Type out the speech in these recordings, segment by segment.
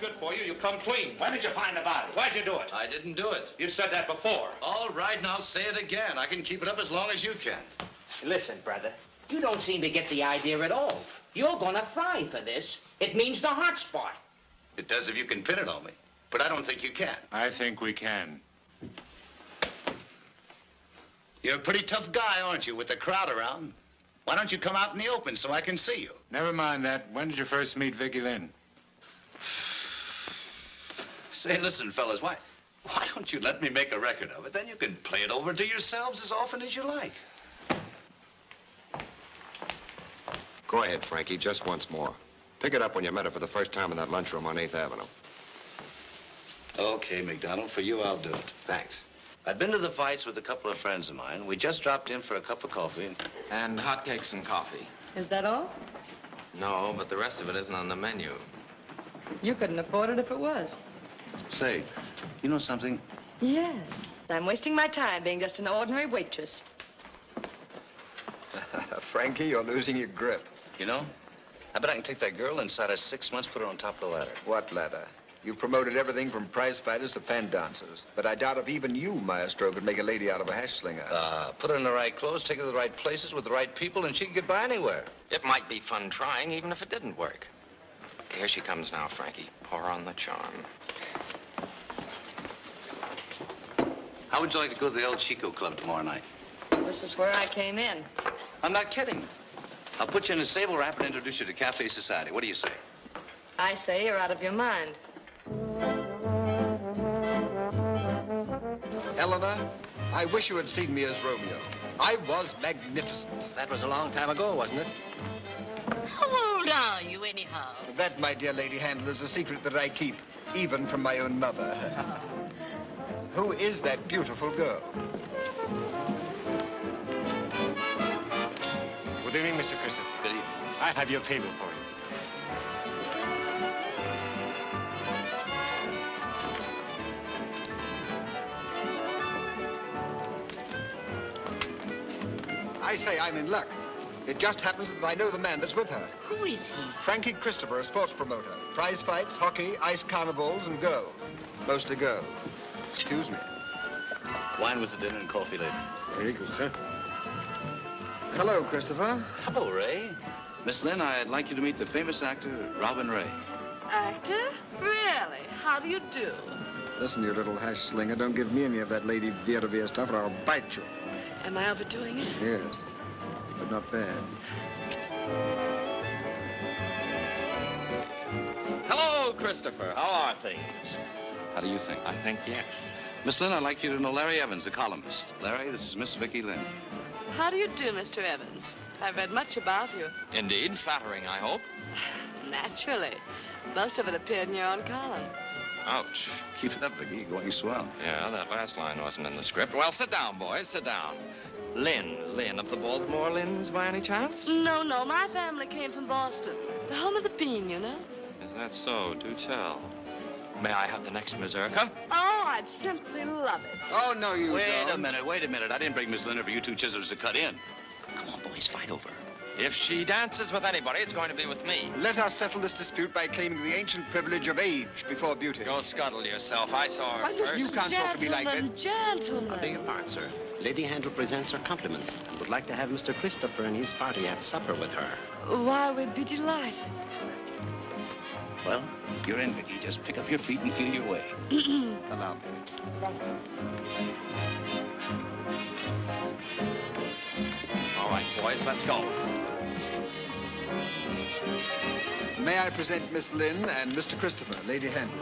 good for you, you come clean. When did you find the body? Why'd you do it? I didn't do it. You said that before. All right, and I'll say it again. I can keep it up as long as you can. Listen, brother, you don't seem to get the idea at all. You're gonna fry for this. It means the hot spot. It does if you can pin it on me. But I don't think you can. I think we can. You're a pretty tough guy, aren't you, with the crowd around? Why don't you come out in the open so I can see you? Never mind that. When did you first meet Vicky Lynn? Say, listen, fellas, why don't you let me make a record of it? Then you can play it over to yourselves as often as you like. Go ahead, Frankie, just once more. Pick it up when you met her for the first time in that lunchroom on 8th Avenue. Okay, McDonald, for you, I'll do it. Thanks. I'd been to the fights with a couple of friends of mine. We just dropped in for a cup of coffee. And hotcakes and coffee. Is that all? No, but the rest of it isn't on the menu. You couldn't afford it if it was. Say, you know something? Yes. I'm wasting my time being just an ordinary waitress. Frankie, you're losing your grip. You know, I bet I can take that girl inside of 6 months, put her on top of the ladder. What ladder? You've promoted everything from prize fighters to fan dancers. But I doubt if even you, Maestro, could make a lady out of a hash slinger. Put her in the right clothes, take her to the right places with the right people, and she can get by anywhere. It might be fun trying, even if it didn't work. Here she comes now, Frankie. Pour on the charm. How would you like to go to the El Chico Club tomorrow night? This is where I came in. I'm not kidding. I'll put you in a sable wrap and introduce you to Cafe Society. What do you say? I say you're out of your mind. Eleanor, I wish you had seen me as Romeo. I was magnificent. That was a long time ago, wasn't it? How old are you, anyhow? That, my dear Lady Handler, is a secret that I keep, even from my own mother. Who is that beautiful girl? Good evening, Mr. Christopher. Good evening. I have your table for you. I say I'm in luck. It just happens that I know the man that's with her. Who is he? Frankie Christopher, a sports promoter. Prize fights, hockey, ice carnivals, and girls. Mostly girls. Excuse me. Wine with the dinner and coffee later. Very good, sir. Hello, Christopher. Hello, Ray. Miss Lynn, I'd like you to meet the famous actor, Robin Ray. Actor? Really? How do you do? Listen, you little hash slinger, don't give me any of that Lady Vera stuff or I'll bite you. Am I overdoing it? Yes, but not bad. Hello, Christopher. How are things? How do you think? I think yes. Miss Lynn, I'd like you to know Larry Evans, the columnist. Larry, this is Miss Vicky Lynn. How do you do, Mr. Evans? I've read much about you. Indeed, flattering, I hope. Naturally. Most of it appeared in your own column. Ouch. Keep it up, Vicky. You're going swell. Yeah, that last line wasn't in the script. Well, sit down, boys, sit down. Lynn of the Baltimore Lynns by any chance? No, my family came from Boston. The home of the bean, you know. Is that so? Do tell. May I have the next mazurka? Oh, I'd simply love it. Oh, no, you Wait don't. a minute. I didn't bring Miss Lynn for you two chisels to cut in. Come on, boys, fight over. If she dances with anybody, it's going to be with me. Let us settle this dispute by claiming the ancient privilege of age before beauty. Go scuttle yourself. I saw her Why, listen, first. you can't talk to me like that. Gentlemen. I beg your pardon, sir. Lady Handel presents her compliments and would like to have Mr. Christopher and his party have supper with her. Why, we'd be delighted. Well, you're in, Vicky. Just pick up your feet and feel your way. Allow me. All right, boys, let's go. May I present Miss Lynn and Mr. Christopher, Lady Handel.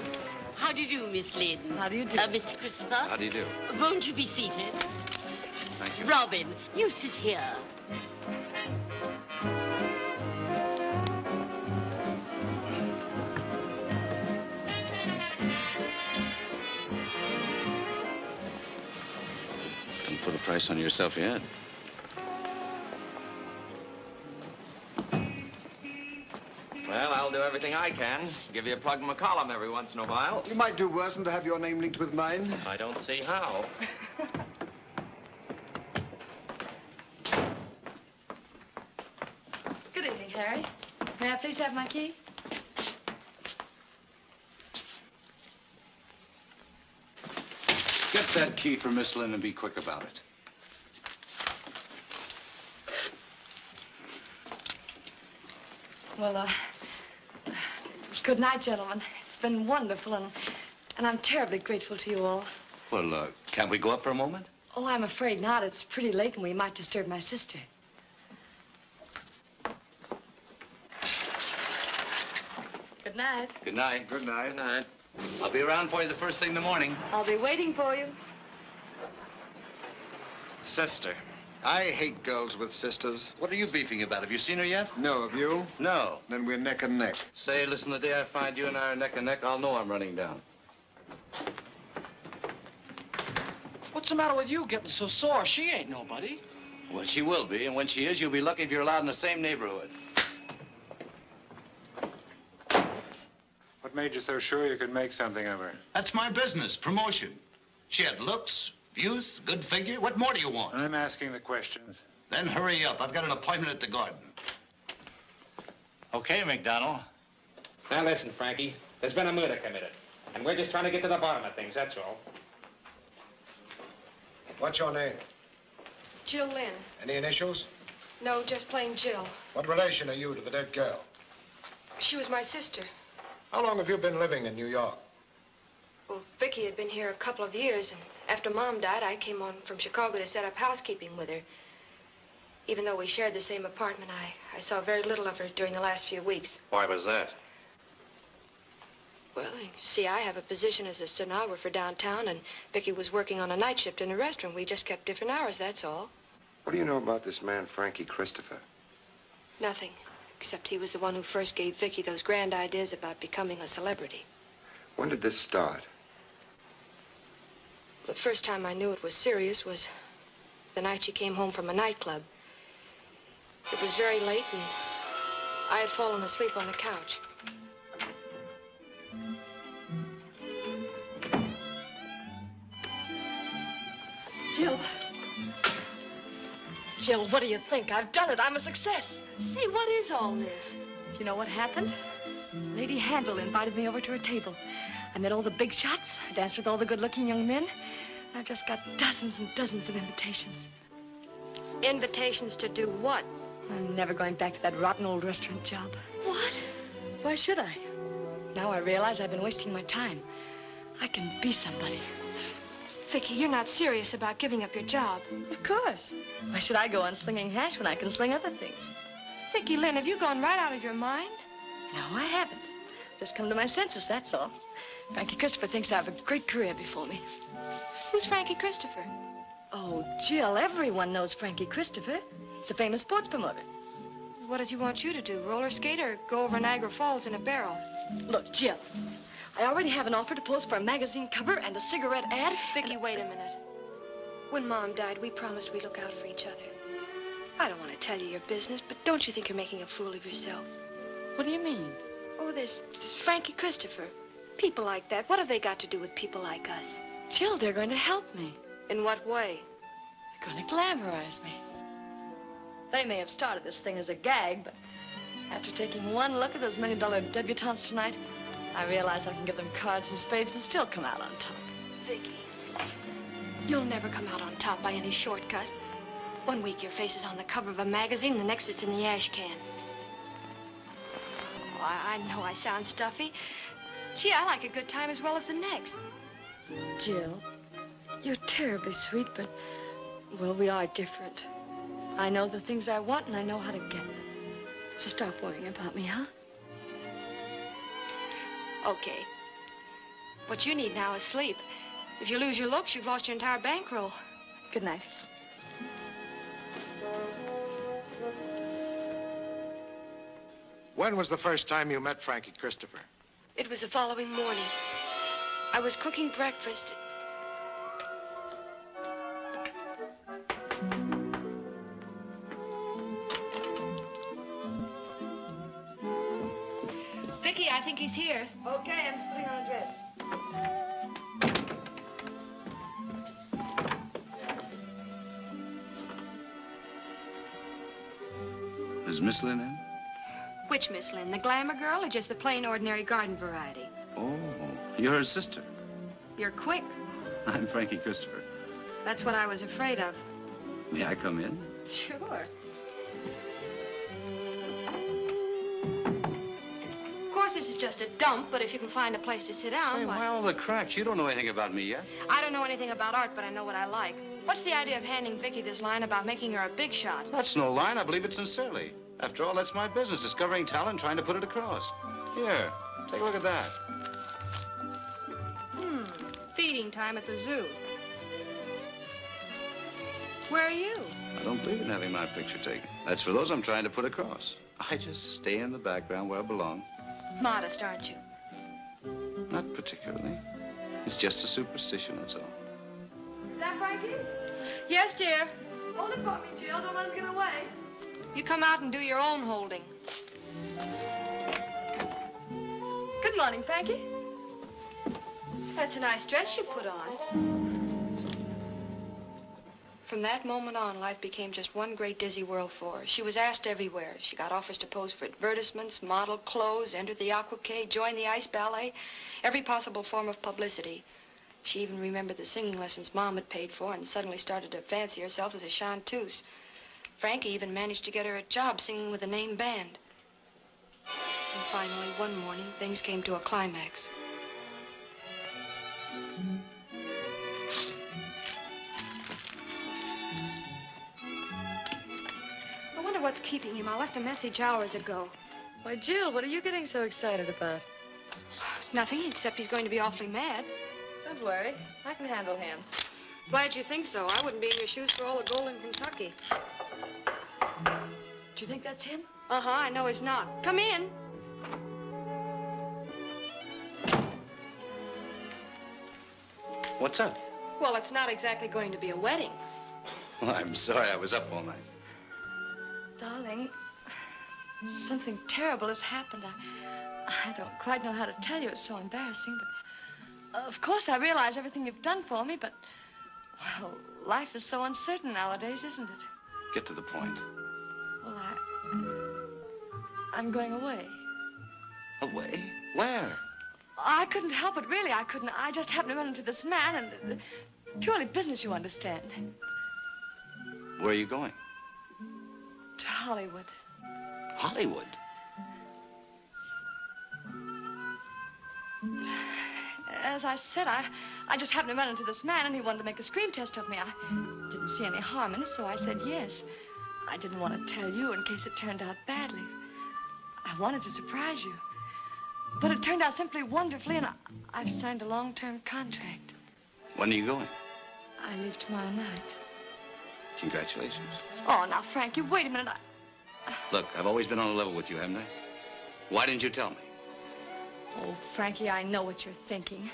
How do you do, Miss Lynn? How do you do? Mr. Christopher? How do you do? Won't you be seated? Thank you. Robin, you sit here. Don't put a price on yourself yet. Well, I'll do everything I can. Give you a plug in a column every once in a while. You might do worse than to have your name linked with mine. I don't see how. Good evening, Harry. May I please have my key? that key for Miss Lynn and be quick about it. Well, good night, gentlemen. It's been wonderful, and I'm terribly grateful to you all. Well, can't we go up for a moment? Oh, I'm afraid not. It's pretty late, and we might disturb my sister. Good night. Good night. Good night. Good night. I'll be around for you the first thing in the morning. I'll be waiting for you. Sister. I hate girls with sisters. What are you beefing about? Have you seen her yet? No, have you? No. Then we're neck and neck. Say, listen, the day I find you and I are neck and neck, I'll know I'm running down. What's the matter with you getting so sore? She ain't nobody. Well, she will be, and when she is, you'll be lucky if you're allowed in the same neighborhood. What made you so sure you could make something of her? That's my business, promotion. She had looks, youth, good figure. What more do you want? I'm asking the questions. Then hurry up. I've got an appointment at the garden. Okay, McDonald. Now listen, Frankie. There's been a murder committed. And we're just trying to get to the bottom of things, that's all. What's your name? Jill Lynn. Any initials? No, just plain Jill. What relation are you to the dead girl? She was my sister. How long have you been living in New York? Well, Vicky had been here a couple of years, and after Mom died, I came on from Chicago to set up housekeeping with her. Even though we shared the same apartment, I saw very little of her during the last few weeks. Why was that? Well, you see, I have a position as a stenographer downtown, and Vicky was working on a night shift in a restaurant. We just kept different hours, that's all. What do you know about this man, Frankie Christopher? Nothing, except he was the one who first gave Vicky those grand ideas about becoming a celebrity. When did this start? The first time I knew it was serious was the night she came home from a nightclub. It was very late, and I had fallen asleep on the couch. Jill. Jill, what do you think? I've done it. I'm a success. Say, what is all this? You know what happened? Lady Handel invited me over to her table. I met all the big shots. I danced with all the good-looking young men. I've just got dozens and dozens of invitations. Invitations to do what? I'm never going back to that rotten old restaurant job. What? Why should I? Now I realize I've been wasting my time. I can be somebody. Vicky, you're not serious about giving up your job. Of course. Why should I go on slinging hash when I can sling other things? Vicky Lynn, have you gone right out of your mind? No, I haven't. Just come to my senses, that's all. Frankie Christopher thinks I have a great career before me. Who's Frankie Christopher? Oh, Jill, everyone knows Frankie Christopher. He's a famous sports promoter. What does he want you to do, roller skate or go over Niagara Falls in a barrel? Look, Jill, I already have an offer to post for a magazine cover and a cigarette ad. Vicky, wait a minute. When Mom died, we promised we'd look out for each other. I don't want to tell you your business, but don't you think you're making a fool of yourself? What do you mean? Oh, there's Frankie Christopher. People like that, what have they got to do with people like us? Jill, they're going to help me. In what way? They're going to glamorize me. They may have started this thing as a gag, but after taking one look at those $1 million debutantes tonight, I realize I can give them cards and spades and still come out on top. Vicky, you'll never come out on top by any shortcut. One week your face is on the cover of a magazine, the next it's in the ash can. Oh, I know I sound stuffy. Gee, I like a good time as well as the next. Jill, you're terribly sweet, but, well, we are different. I know the things I want, and I know how to get them. So stop worrying about me, huh? Okay. What you need now is sleep. If you lose your looks, you've lost your entire bankroll. Good night. When was the first time you met Frankie Christopher? It was the following morning. I was cooking breakfast. Vicky, I think he's here. Okay, I'm just putting on a dress. Is Miss Lynn in? Which Miss Lynn? The glamour girl or just the plain, ordinary garden variety? Oh, you're her sister. You're quick. I'm Frankie Christopher. That's what I was afraid of. May I come in? Sure. Of course, this is just a dump, but if you can find a place to sit down, Say, why all the cracks? You don't know anything about me yet. I don't know anything about art, but I know what I like. What's the idea of handing Vicky this line about making her a big shot? That's no line. I believe it sincerely. After all, that's my business, discovering talent, trying to put it across. Here, take a look at that. Feeding time at the zoo. Where are you? I don't believe in having my picture taken. That's for those I'm trying to put across. I just stay in the background where I belong. Modest, aren't you? Not particularly. It's just a superstition, that's all. Is that Frankie? Yes, dear. Hold it for me, Jill. Don't let him get away. You come out and do your own holding. Good morning, Frankie. That's a nice dress you put on. From that moment on, life became just one great dizzy whirl for her. She was asked everywhere. She got offers to pose for advertisements, model clothes, enter the aqua cade, join the ice ballet, every possible form of publicity. She even remembered the singing lessons Mom had paid for and suddenly started to fancy herself as a chanteuse. Frankie even managed to get her a job singing with a name band. And finally, one morning, things came to a climax. I wonder what's keeping him. I left a message hours ago. Why, Jill, what are you getting so excited about? Nothing, except he's going to be awfully mad. Don't worry. I can handle him. Glad you think so. I wouldn't be in your shoes for all the gold in Kentucky. Do you think that's him? Uh-huh, I know he's not. Come in. What's up? Well, it's not exactly going to be a wedding. Well, I'm sorry I was up all night. Darling, something terrible has happened. I don't quite know how to tell you. It's so embarrassing, but... of course, I realize everything you've done for me, but... well, life is so uncertain nowadays, isn't it? Get to the point. Well, I'm going away. Away? Where? I couldn't help it, really. I couldn't. I just happened to run into this man, and purely business, you understand. Where are you going? To Hollywood. Hollywood? As I said, I just happened to run into this man, and he wanted to make a screen test of me. I didn't see any harm in it, so I said yes. I didn't want to tell you in case it turned out badly. I wanted to surprise you. But it turned out simply wonderfully, and I've signed a long-term contract. When are you going? I leave tomorrow night. Congratulations. Oh, now, Frankie, wait a minute. Look, I've always been on a level with you, haven't I? Why didn't you tell me? Oh, Frankie, I know what you're thinking.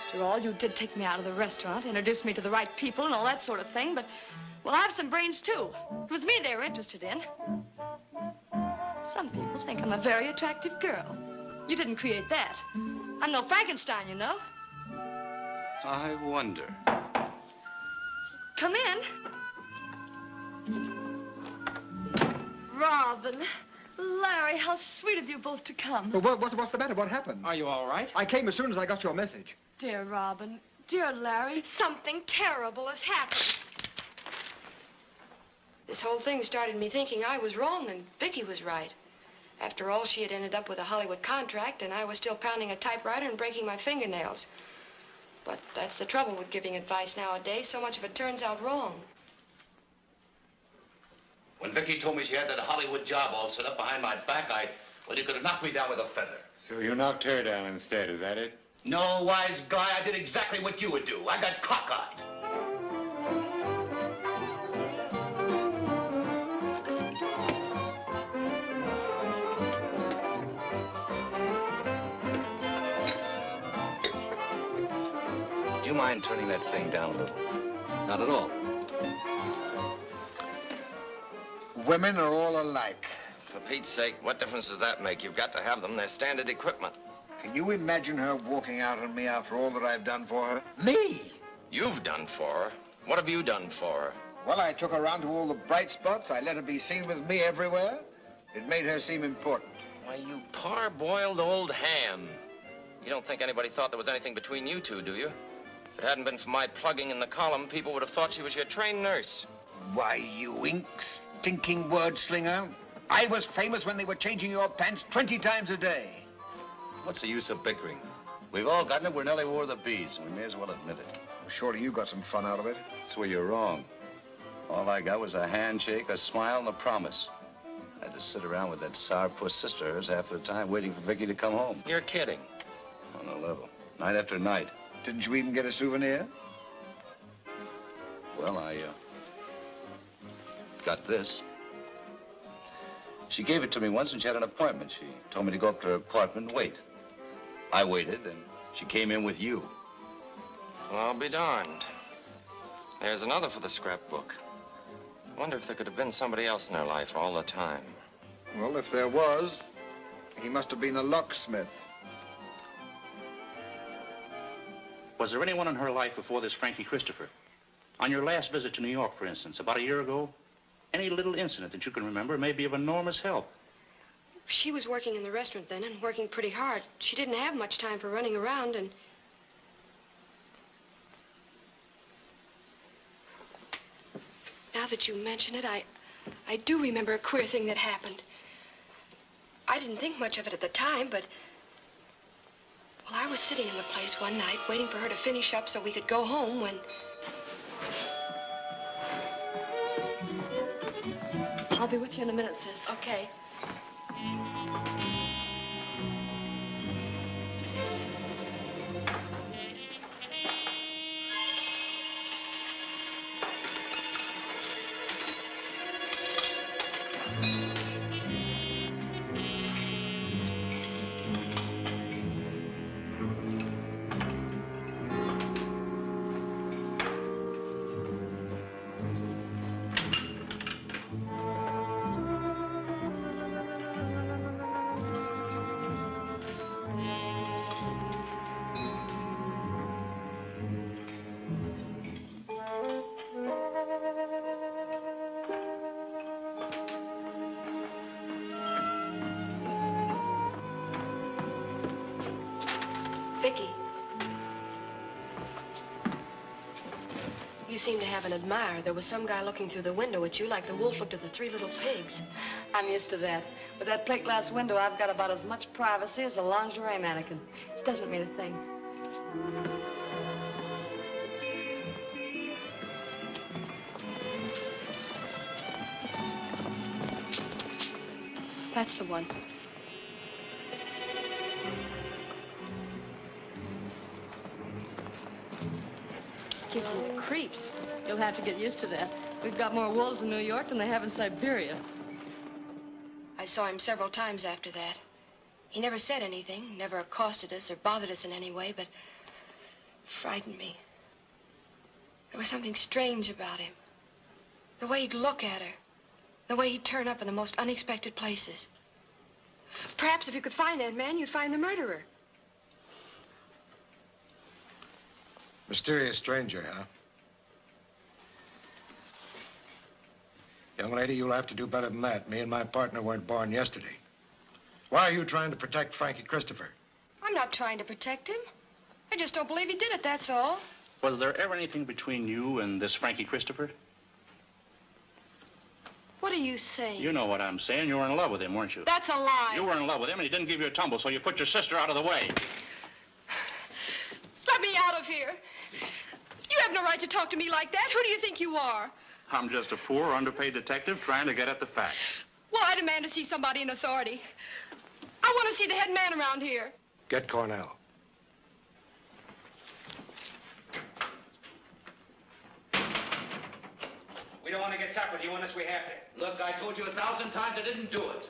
After all, you did take me out of the restaurant, introduce me to the right people and all that sort of thing, but, well, I have some brains, too. It was me they were interested in. Some people think I'm a very attractive girl. You didn't create that. I'm no Frankenstein, you know. I wonder. Come in. Robin, Larry, how sweet of you both to come. Well, what's the matter? What happened? Are you all right? I came as soon as I got your message. Dear Robin, dear Larry. Something terrible has happened. This whole thing started me thinking I was wrong and Vicky was right. After all, she had ended up with a Hollywood contract, and I was still pounding a typewriter and breaking my fingernails. But that's the trouble with giving advice nowadays. So much of it turns out wrong. When Vicky told me she had that Hollywood job all set up behind my back, well, you could have knocked me down with a feather. So you knocked her down instead, is that it? No, wise guy, I did exactly what you would do. I got cockeyed. Do you mind turning that thing down a little? Not at all. Women are all alike. For Pete's sake, what difference does that make? You've got to have them. They're standard equipment. Can you imagine her walking out on me after all that I've done for her? Me! You've done for her. What have you done for her? Well, I took her around to all the bright spots. I let her be seen with me everywhere. It made her seem important. Why, you parboiled old ham. You don't think anybody thought there was anything between you two, do you? If it hadn't been for my plugging in the column, people would have thought she was your trained nurse. Why, you ink stinking word slinger. I was famous when they were changing your pants 20 times a day. What's the use of bickering? We've all gotten it where Nellie wore the beads, and we may as well admit it. Well, surely you got some fun out of it. That's where you're wrong. All I got was a handshake, a smile, and a promise. I had to sit around with that sourpuss sister of hers half the time waiting for Vicky to come home. You're kidding. On the level. Night after night. Didn't you even get a souvenir? Well, I got this. She gave it to me once when she had an appointment. She told me to go up to her apartment and wait. I waited, and she came in with you. Well, I'll be darned. There's another for the scrapbook. I wonder if there could have been somebody else in her life all the time. Well, if there was, he must have been a locksmith. Was there anyone in her life before this Frankie Christopher? On your last visit to New York, for instance, about a year ago? Any little incident that you can remember may be of enormous help. She was working in the restaurant then and working pretty hard. She didn't have much time for running around and... Now that you mention it, I do remember a queer thing that happened. I didn't think much of it at the time, but... Well, I was sitting in the place one night waiting for her to finish up so we could go home when... I'll be with you in a minute, sis. Okay. Vicky. You seem to have an admirer. There was some guy looking through the window at you like the wolf looked at the three little pigs. I'm used to that. With that plate glass window, I've got about as much privacy as a lingerie mannequin. It doesn't mean a thing. That's the one. Gives me the creeps. You'll have to get used to that. We've got more wolves in New York than they have in Siberia. I saw him several times after that. He never said anything, never accosted us or bothered us in any way, but frightened me. There was something strange about him. The way he'd look at her. The way he'd turn up in the most unexpected places. Perhaps if you could find that man, you'd find the murderer. Mysterious stranger, huh? Young lady, you'll have to do better than that. Me and my partner weren't born yesterday. Why are you trying to protect Frankie Christopher? I'm not trying to protect him. I just don't believe he did it, that's all. Was there ever anything between you and this Frankie Christopher? What are you saying? You know what I'm saying. You were in love with him, weren't you? That's a lie. You were in love with him, and he didn't give you a tumble, so you put your sister out of the way. Let me out of here. You have no right to talk to me like that. Who do you think you are? I'm just a poor, underpaid detective trying to get at the facts. Well, I demand to see somebody in authority. I want to see the head man around here. Get Cornell. We don't want to get tough with you unless we have to. Look, I told you 1,000 times I didn't do it.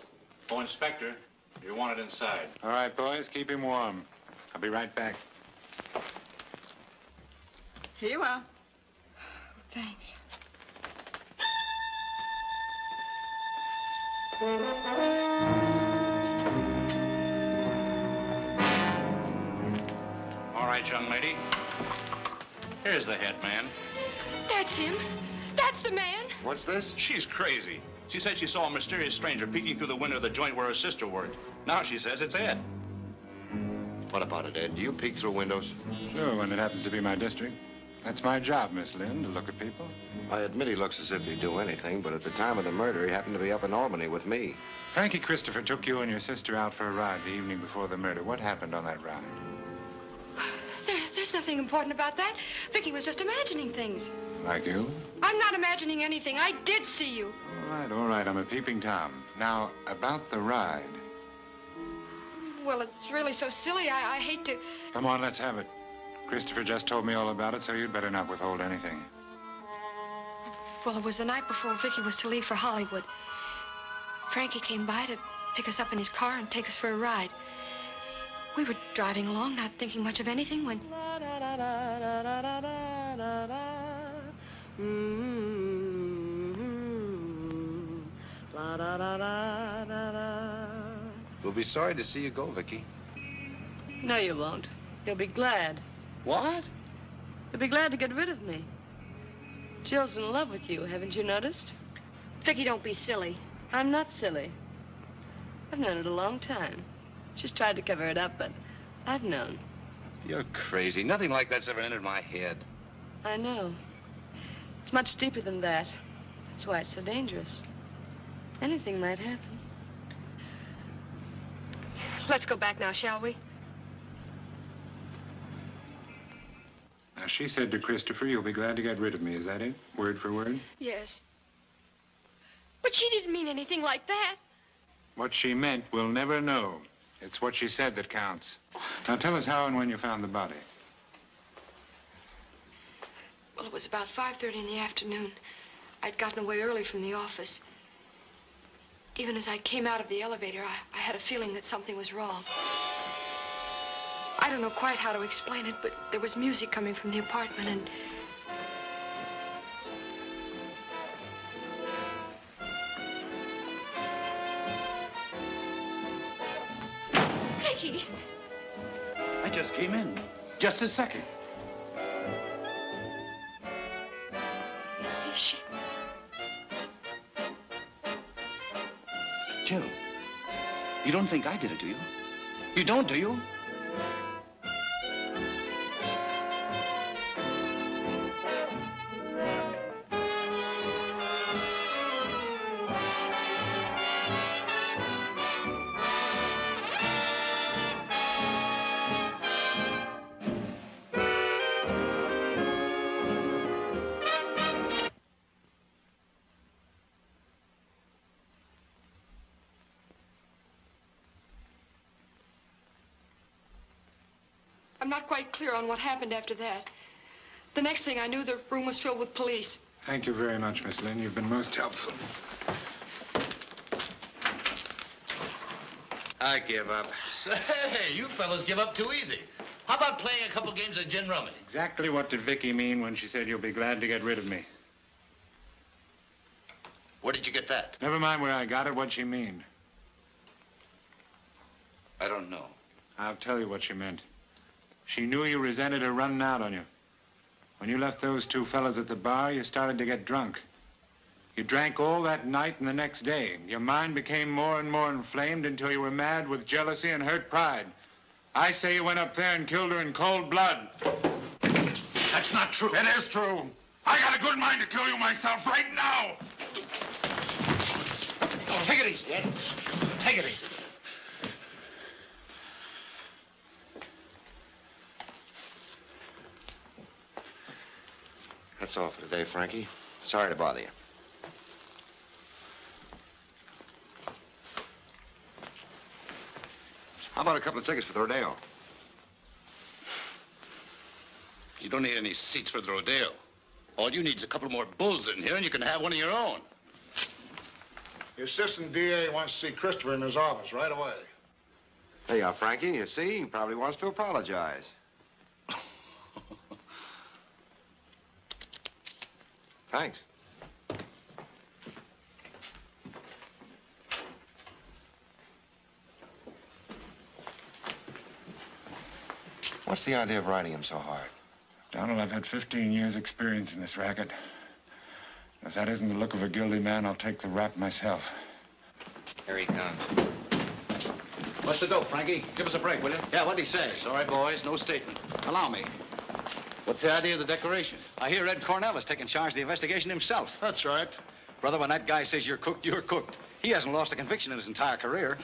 Oh, Inspector, you're wanted inside. All right, boys, keep him warm. I'll be right back. Here you are. Thanks. All right, young lady. Here's the head man. That's him. That's the man. What's this? She's crazy. She said she saw a mysterious stranger peeking through the window of the joint where her sister worked. Now she says it's Ed. What about it, Ed? Do you peek through windows? Sure, when it happens to be my district. That's my job, Miss Lynn, to look at people. I admit he looks as if he'd do anything, but at the time of the murder, he happened to be up in Albany with me. Frankie Christopher took you and your sister out for a ride the evening before the murder. What happened on that ride? There's nothing important about that. Vicky was just imagining things. Like you? I'm not imagining anything. I did see you. All right. I'm a peeping Tom. Now, about the ride. Well, it's really so silly. I hate to... Come on, let's have it. Christopher just told me all about it, so you'd better not withhold anything. Well, it was the night before Vicky was to leave for Hollywood. Frankie came by to pick us up in his car and take us for a ride. We were driving along, not thinking much of anything, when... We'll be sorry to see you go, Vicky. No, you won't. You'll be glad. What? You'll be glad to get rid of me. Jill's in love with you, haven't you noticed? Vicky, don't be silly. I'm not silly. I've known it a long time. She's tried to cover it up, but I've known. You're crazy. Nothing like that's ever entered my head. I know. It's much deeper than that. That's why it's so dangerous. Anything might happen. Let's go back now, shall we? Now, she said to Christopher, you'll be glad to get rid of me. Is that it? Word for word? Yes. But she didn't mean anything like that. What she meant, we'll never know. It's what she said that counts. Now, tell us how and when you found the body. Well, it was about 5:30 in the afternoon. I'd gotten away early from the office. Even as I came out of the elevator, I had a feeling that something was wrong. I don't know quite how to explain it, but there was music coming from the apartment, and... Vicky! I just came in. Just a second. Is she? Jill, you don't think I did it, do you? You don't, do you? I'm not quite clear on what happened after that. The next thing I knew, the room was filled with police. Thank you very much, Miss Lynn. You've been most helpful. I give up. Say, you fellas give up too easy. How about playing a couple games of gin rummy? Exactly what did Vicky mean when she said you'll be glad to get rid of me? Where did you get that? Never mind where I got it, what'd she mean? I don't know. I'll tell you what she meant. She knew you resented her running out on you. When you left those two fellas at the bar, you started to get drunk. You drank all that night and the next day. Your mind became more and more inflamed until you were mad with jealousy and hurt pride. I say you went up there and killed her in cold blood. That's not true. It is true. I got a good mind to kill you myself right now. Oh, take it easy, Ed. Take it easy. That's all for today, Frankie. Sorry to bother you. How about a couple of tickets for the rodeo? You don't need any seats for the rodeo. All you need is a couple more bulls in here, and you can have one of your own. The assistant DA wants to see Christopher in his office right away. There you are, Frankie. You see, he probably wants to apologize. Thanks. What's the idea of riding him so hard? Donald, I've had 15 years' experience in this racket. If that isn't the look of a guilty man, I'll take the rap myself. Here he comes. What's the dope, Frankie? Give us a break, will you? Yeah, what'd he say? Sorry, boys, no statement. Allow me. What's the idea of the declaration? I hear Ed Cornell is taking charge of the investigation himself. That's right. Brother, when that guy says you're cooked, you're cooked. He hasn't lost a conviction in his entire career.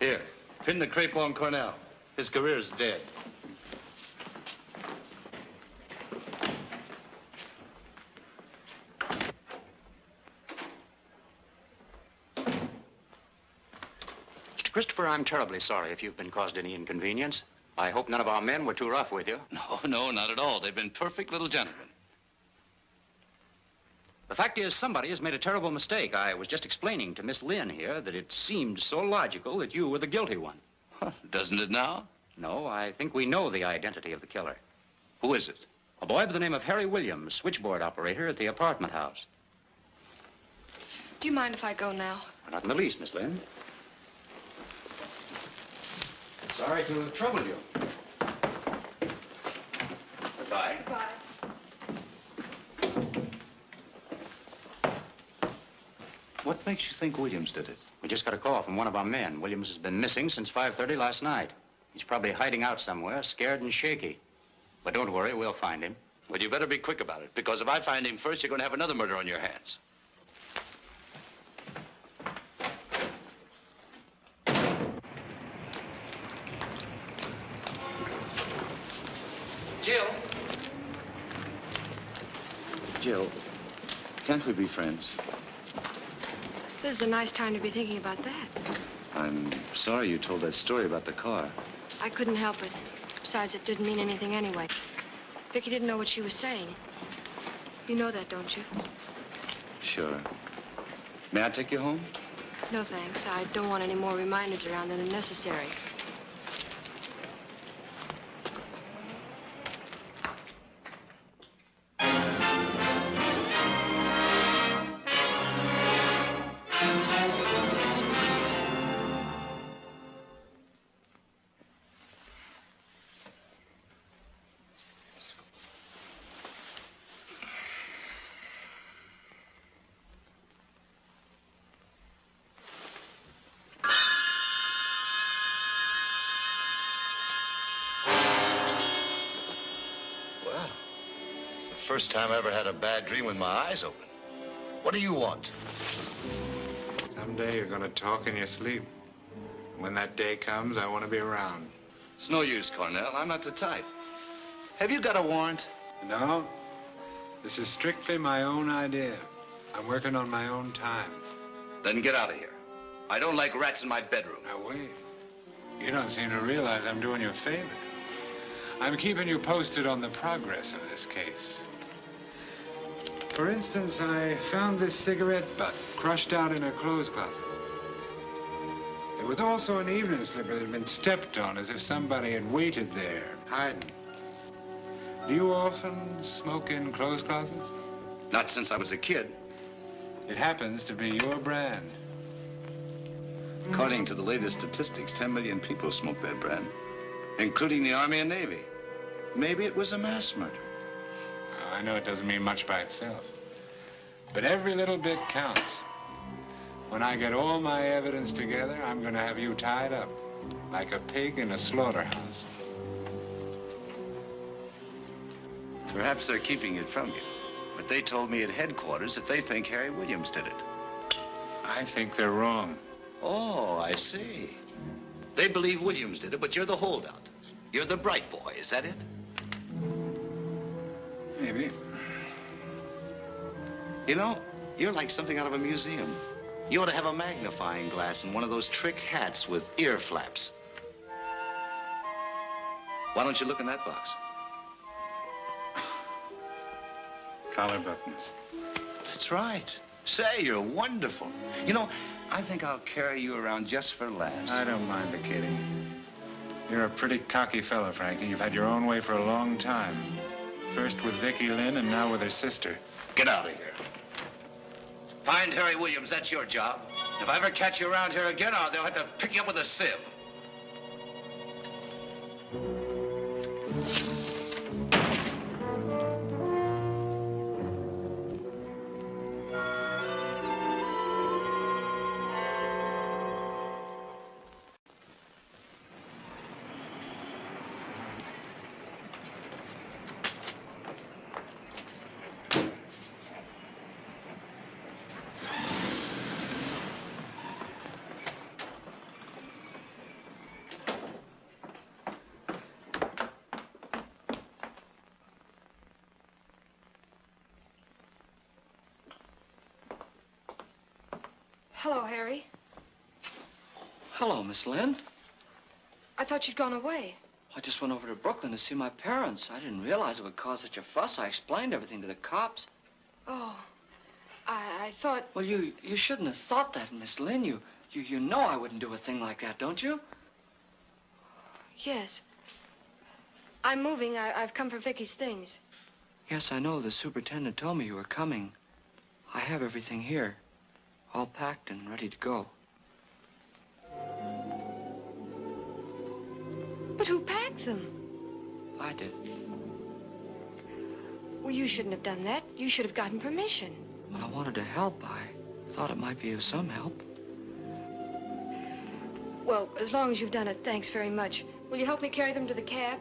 Here, pin the crepe on Cornell. His career's dead. Mr. Christopher, I'm terribly sorry if you've been caused any inconvenience. I hope none of our men were too rough with you. No, not at all. They've been perfect little gentlemen. The fact is, somebody has made a terrible mistake. I was just explaining to Miss Lynn here that it seemed so logical that you were the guilty one. Doesn't it now? No, I think we know the identity of the killer. Who is it? A boy by the name of Harry Williams, switchboard operator at the apartment house. Do you mind if I go now? Not in the least, Miss Lynn. Sorry to have troubled you. Goodbye. Goodbye. What makes you think Williams did it? We just got a call from one of our men. Williams has been missing since 5:30 last night. He's probably hiding out somewhere, scared and shaky. But don't worry, we'll find him. Well, you better be quick about it, because if I find him first, you're going to have another murder on your hands. Jill. Jill, can't we be friends? This is a nice time to be thinking about that. I'm sorry you told that story about the car. I couldn't help it. Besides, it didn't mean anything anyway. Vicky didn't know what she was saying. You know that, don't you? Sure. May I take you home? No, thanks. I don't want any more reminders around than are necessary. First time I ever had a bad dream with my eyes open. What do you want? Someday you're going to talk in your sleep. When that day comes, I want to be around. It's no use, Cornell. I'm not the type. Have you got a warrant? No. This is strictly my own idea. I'm working on my own time. Then get out of here. I don't like rats in my bedroom. Now, wait. You don't seem to realize I'm doing you a favor. I'm keeping you posted on the progress of this case. For instance, I found this cigarette butt crushed out in her clothes closet. There was also an evening slipper that had been stepped on as if somebody had waited there, hiding. Do you often smoke in clothes closets? Not since I was a kid. It happens to be your brand. According to the latest statistics, 10 million people smoke that brand, including the Army and Navy. Maybe it was a mass murder. I know it doesn't mean much by itself, but every little bit counts. When I get all my evidence together, I'm going to have you tied up like a pig in a slaughterhouse. Perhaps they're keeping it from you, but they told me at headquarters that they think Harry Williams did it. I think they're wrong. Oh, I see. They believe Williams did it, but you're the holdout. You're the bright boy, is that it? Maybe. You know, you're like something out of a museum. You ought to have a magnifying glass and one of those trick hats with ear flaps. Why don't you look in that box? Collar buttons. That's right. Say, you're wonderful. You know, I think I'll carry you around just for laughs. I don't mind the kidding. You're a pretty cocky fellow, Frankie. You've had your own way for a long time. First with Vicky Lynn and now with her sister. Get out of here. Find Harry Williams, that's your job. If I ever catch you around here again, they'll have to pick you up with a sieve. Hello, Harry. Hello, Miss Lynn. I thought you'd gone away. I just went over to Brooklyn to see my parents. I didn't realize it would cause such a fuss. I explained everything to the cops. Oh, I thought... Well, you shouldn't have thought that, Miss Lynn. You know I wouldn't do a thing like that, don't you? Yes. I'm moving. I've come for Vicky's things. Yes, I know. The superintendent told me you were coming. I have everything here, all packed and ready to go. But who packed them? I did. Well, you shouldn't have done that. You should have gotten permission. Well, I wanted to help. I thought it might be of some help. Well, as long as you've done it, thanks very much. Will you help me carry them to the cab?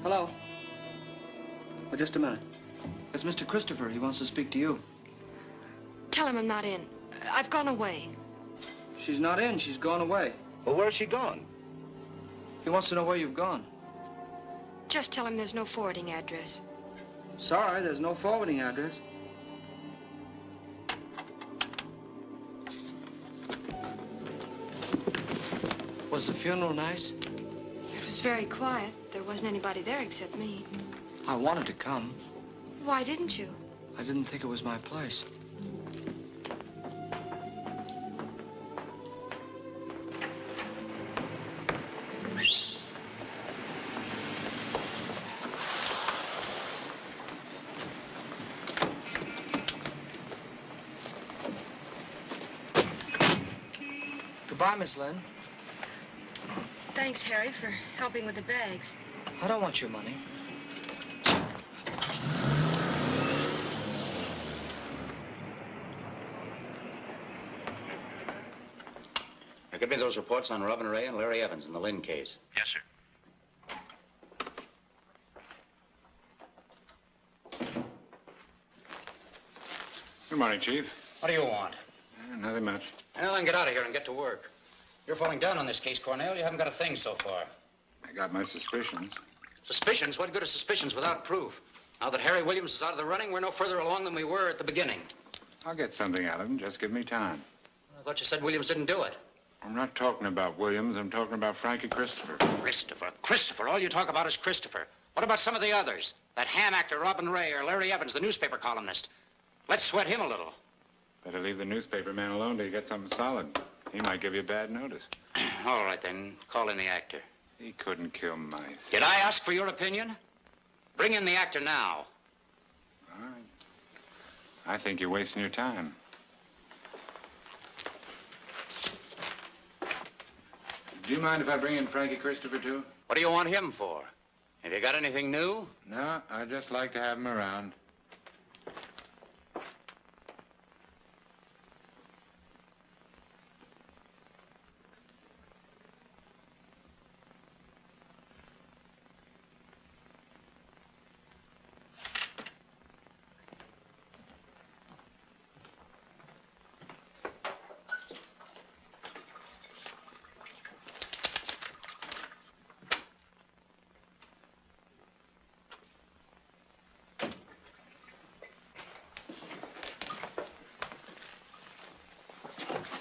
Hello. Well, just a minute. It's Mr. Christopher. He wants to speak to you. Tell him I'm not in. I've gone away. She's not in. She's gone away. Well, where's she gone? He wants to know where you've gone. Just tell him there's no forwarding address. Sorry, there's no forwarding address. Was the funeral nice? It was very quiet. There wasn't anybody there except me. I wanted to come. Why didn't you? I didn't think it was my place. Goodbye, Miss Lynn. Thanks, Harry, for helping with the bags. I don't want your money. Now, give me those reports on Robin Ray and Larry Evans in the Lynn case. Yes, sir. Good morning, Chief. What do you want? Nothing much. Well, then get out of here and get to work. You're falling down on this case, Cornell. You haven't got a thing so far. I got my suspicions. Suspicions? What good are suspicions without proof? Now that Harry Williams is out of the running, we're no further along than we were at the beginning. I'll get something out of him. Just give me time. I thought you said Williams didn't do it. I'm not talking about Williams. I'm talking about Frankie Christopher. Christopher. All you talk about is Christopher. What about some of the others? That ham actor, Robin Ray, or Larry Evans, the newspaper columnist. Let's sweat him a little. Better leave the newspaper man alone till you get something solid. He might give you bad notice. All right, then. Call in the actor. He couldn't kill mice. Did I ask for your opinion? Bring in the actor now. All right. I think you're wasting your time. Do you mind if I bring in Frankie Christopher, too? What do you want him for? Have you got anything new? No, I'd just like to have him around.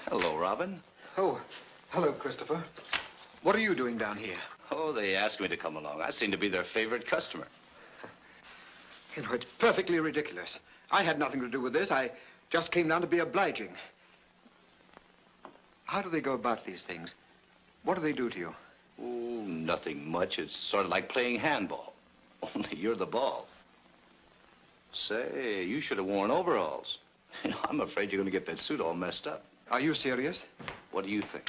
Hello, Robin. Oh, hello, Christopher. What are you doing down here? Oh, they asked me to come along. I seem to be their favorite customer. You know, it's perfectly ridiculous. I had nothing to do with this. I just came down to be obliging. How do they go about these things? What do they do to you? Oh, nothing much. It's sort of like playing handball. Only you're the ball. Say, you should have worn overalls. You know, I'm afraid you're going to get that suit all messed up. Are you serious? What do you think?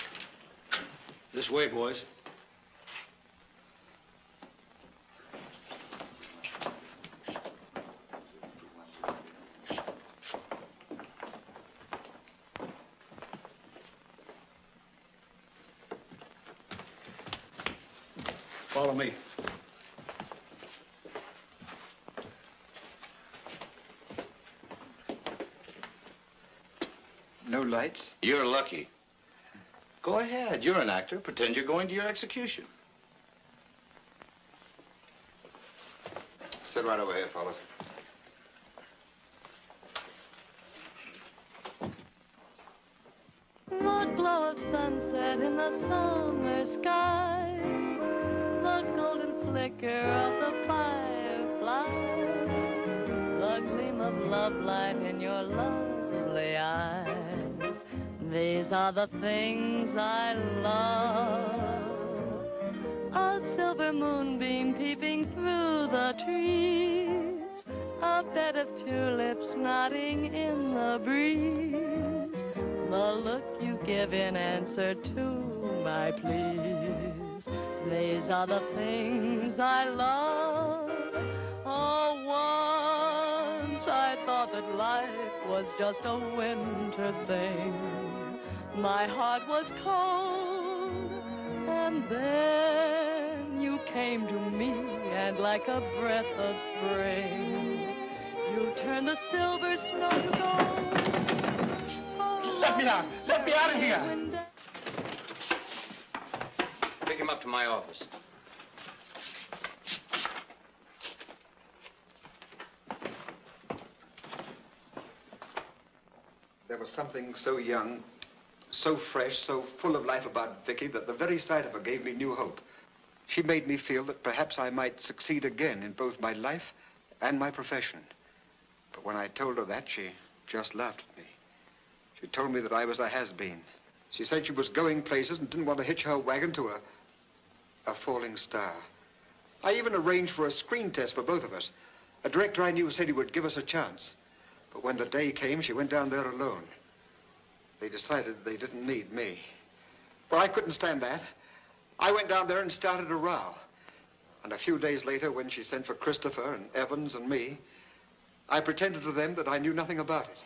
This way, boys. Follow me. No lights? You're lucky. Go ahead. You're an actor. Pretend you're going to your execution. Sit right over here, fellas. The glow of sunset in the summer sky, the golden flicker of the firefly, the gleam of love light in your lovely eyes. These are the things I love. A silver moonbeam peeping through the trees, a bed of tulips nodding in the breeze, the look you give in answer to my pleas. These are the things I love. Oh, once I thought that life was just a winter thing. My heart was cold, and then you came to me, and like a breath of spring, you turned the silver snow to gold. Let me out! Let me out of here! Pick him up to my office. There was something so young, so fresh, so full of life about Vicky that the very sight of her gave me new hope. She made me feel that perhaps I might succeed again in both my life and my profession. But when I told her that, she just laughed at me. She told me that I was a has-been. She said she was going places and didn't want to hitch her wagon to a falling star. I even arranged for a screen test for both of us. A director I knew said he would give us a chance. But when the day came, she went down there alone. They decided they didn't need me. Well, I couldn't stand that. I went down there and started a row. And a few days later, when she sent for Christopher and Evans and me, I pretended to them that I knew nothing about it.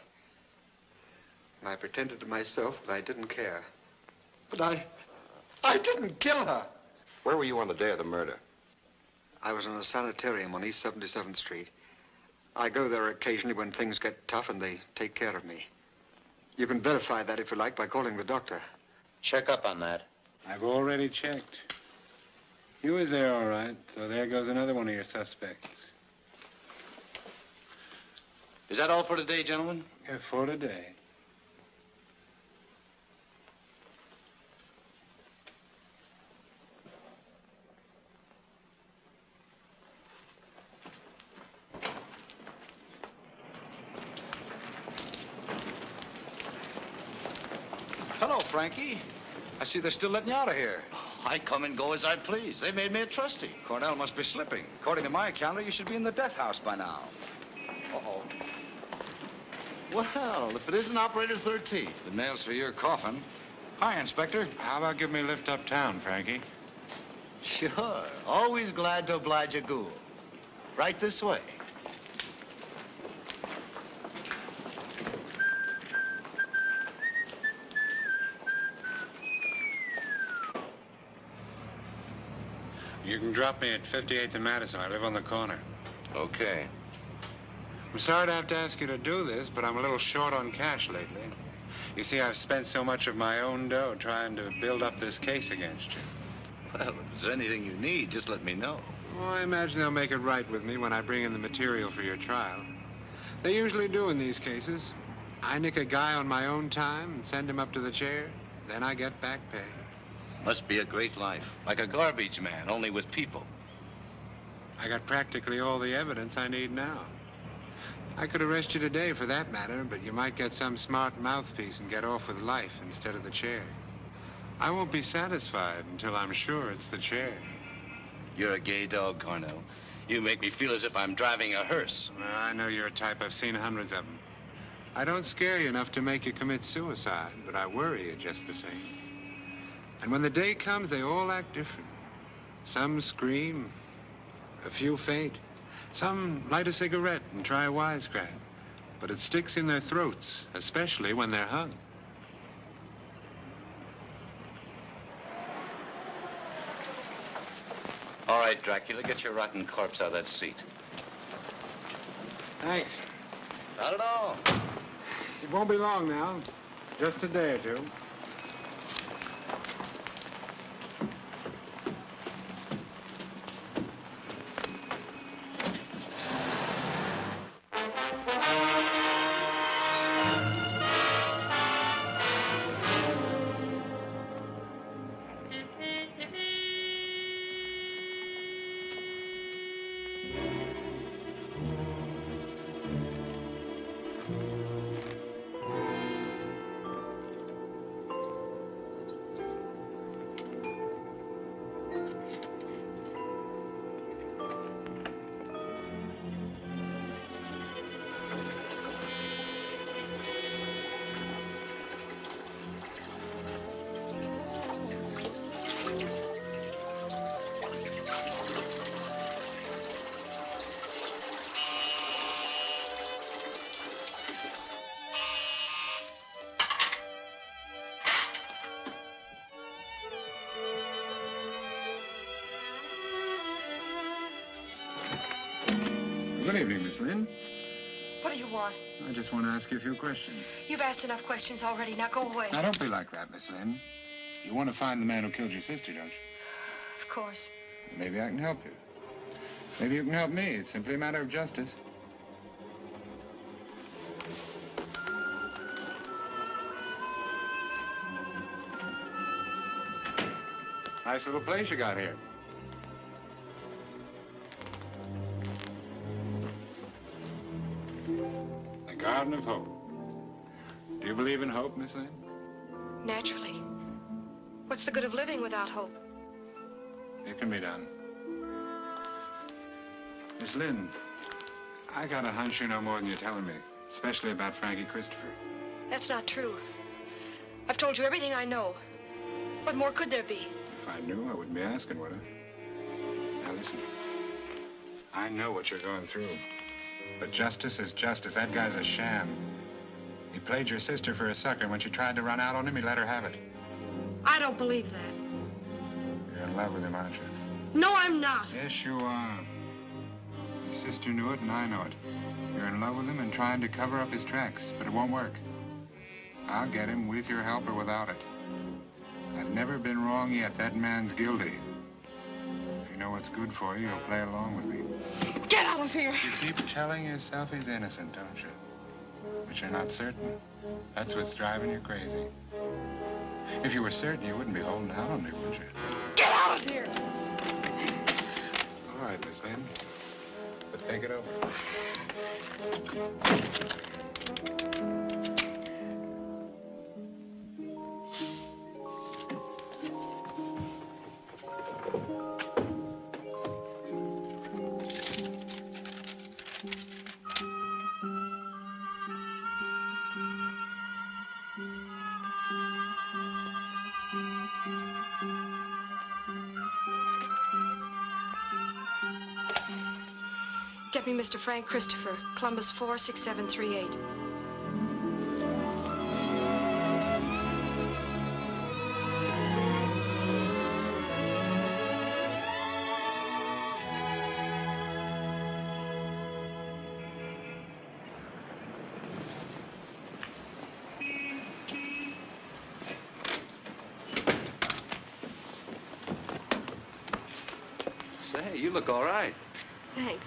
And I pretended to myself that I didn't care. But I didn't kill her. Where were you on the day of the murder? I was in a sanitarium on East 77th Street. I go there occasionally when things get tough and they take care of me. You can verify that if you like by calling the doctor. Check up on that. I've already checked. You was there all right, so there goes another one of your suspects. Is that all for today, gentlemen? Yeah, for today. Hello, Frankie. I see they're still letting you out of here. I come and go as I please. They made me a trustee. Cornell must be slipping. According to my calendar, you should be in the death house by now. Uh-oh. Well, if it isn't Operator 13. The nails for your coffin. Hi, Inspector. How about giving me a lift uptown, Frankie? Sure. Always glad to oblige a ghoul. Right this way. You can drop me at 58th and Madison. I live on the corner. Okay. I'm sorry to have to ask you to do this, but I'm a little short on cash lately. You see, I've spent so much of my own dough trying to build up this case against you. Well, if there's anything you need, just let me know. Oh, I imagine they'll make it right with me when I bring in the material for your trial. They usually do in these cases. I nick a guy on my own time and send him up to the chair. Then I get back pay. Must be a great life. Like a garbage man, only with people. I got practically all the evidence I need now. I could arrest you today for that matter, but you might get some smart mouthpiece and get off with life instead of the chair. I won't be satisfied until I'm sure it's the chair. You're a gay dog, Cornell. You make me feel as if I'm driving a hearse. Well, I know you're a type. I've seen hundreds of them. I don't scare you enough to make you commit suicide, but I worry you just the same. And when the day comes, they all act different. Some scream, a few faint. Some light a cigarette and try a wisecrack. But it sticks in their throats, especially when they're hung. All right, Dracula, get your rotten corpse out of that seat. Thanks. Not at all. It won't be long now. Just a day or two. good evening, Miss Lynn. What do you want? I just want to ask you a few questions. You've asked enough questions already. Now go away. Now, don't be like that, Miss Lynn. You want to find the man who killed your sister, don't you? Of course. Maybe I can help you. Maybe you can help me. It's simply a matter of justice. Nice little place you got here. The Garden of Hope. Do you believe in hope, Miss Lynn? Naturally. What's the good of living without hope? It can be done. Miss Lynn, I got a hunch you know more than you're telling me, especially about Frankie Christopher. That's not true. I've told you everything I know. What more could there be? If I knew, I wouldn't be asking, would I? Now listen. I know what you're going through. But justice is justice. That guy's a sham. He played your sister for a sucker. When she tried to run out on him, he let her have it. I don't believe that. You're in love with him, aren't you? No, I'm not. Yes, you are. Your sister knew it, and I know it. You're in love with him and trying to cover up his tracks, but it won't work. I'll get him with your help or without it. I've never been wrong yet. That man's guilty. If you know what's good for you, you'll play along with me. Get out of here! You keep telling yourself he's innocent, don't you? But you're not certain. That's what's driving you crazy. If you were certain, you wouldn't be holding out on me, would you? Get out of here! All right, Miss Lynn. But think it over. Get me Mr. Frank Christopher, Columbus 46738. Say, you look all right. Thanks.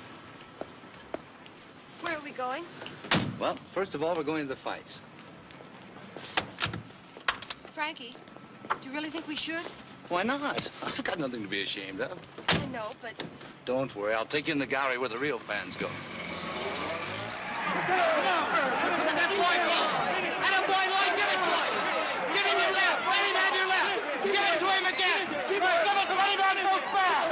Where are we going? Well, first of all, we're going to the fights. Frankie, do you really think we should? Why not? I've got nothing to be ashamed of. I know, but... Don't worry, I'll take you in the gallery where the real fans go. Let that boy go! Let him boy line, give it to him! Give him your left! Let him have your left! Give it to him again! Give it right on both fouls!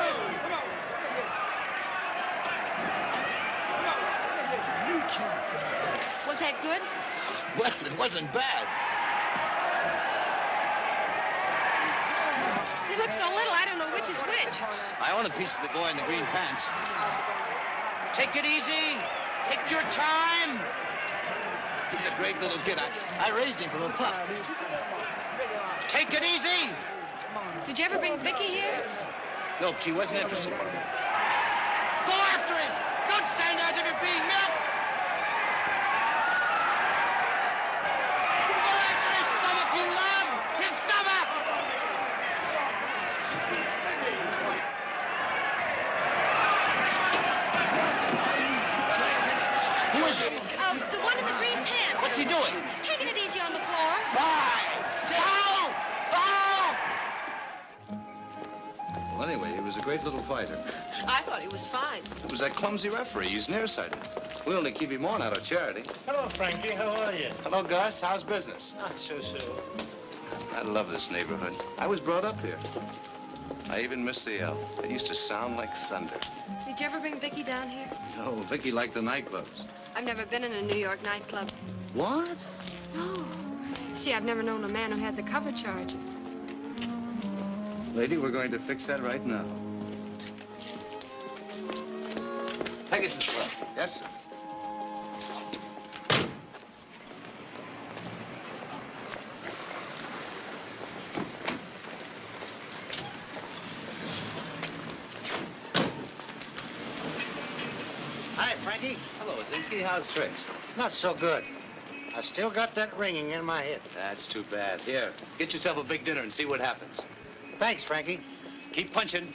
Was that good? Well, it wasn't bad. He looks so little, I don't know which is which. I own a piece of the boy in the green pants. Take it easy. Take your time. He's a great little kid. I raised him from a pup. Take it easy. Did you ever bring Vicky here? Nope, she wasn't interested. Go after him. Don't stand there as if you're being milked. Go after his stomach, you love. His stomach. Who is it? The one in the green pants. What's he doing? Taking it easy on the floor. 5, 6. Foul! Foul! Well, anyway, he was a great little fighter. I thought he was fine. It was that clumsy referee. He's nearsighted. We only keep him on out of charity. Hello, Frankie. How are you? Hello, Gus. How's business? Not so. I love this neighborhood. I was brought up here. I even miss the L. It used to sound like thunder. Did you ever bring Vicky down here? No, Vicky liked the nightclubs. I've never been in a New York nightclub. What? No. See, I've never known a man who had the cover charge. Lady, we're going to fix that right now. Pegasus Club. Yes, sir. Hi, Frankie. Hello, Zinsky. How's tricks? Not so good. I still got that ringing in my head. That's too bad. Here, get yourself a big dinner and see what happens. Thanks, Frankie. Keep punching.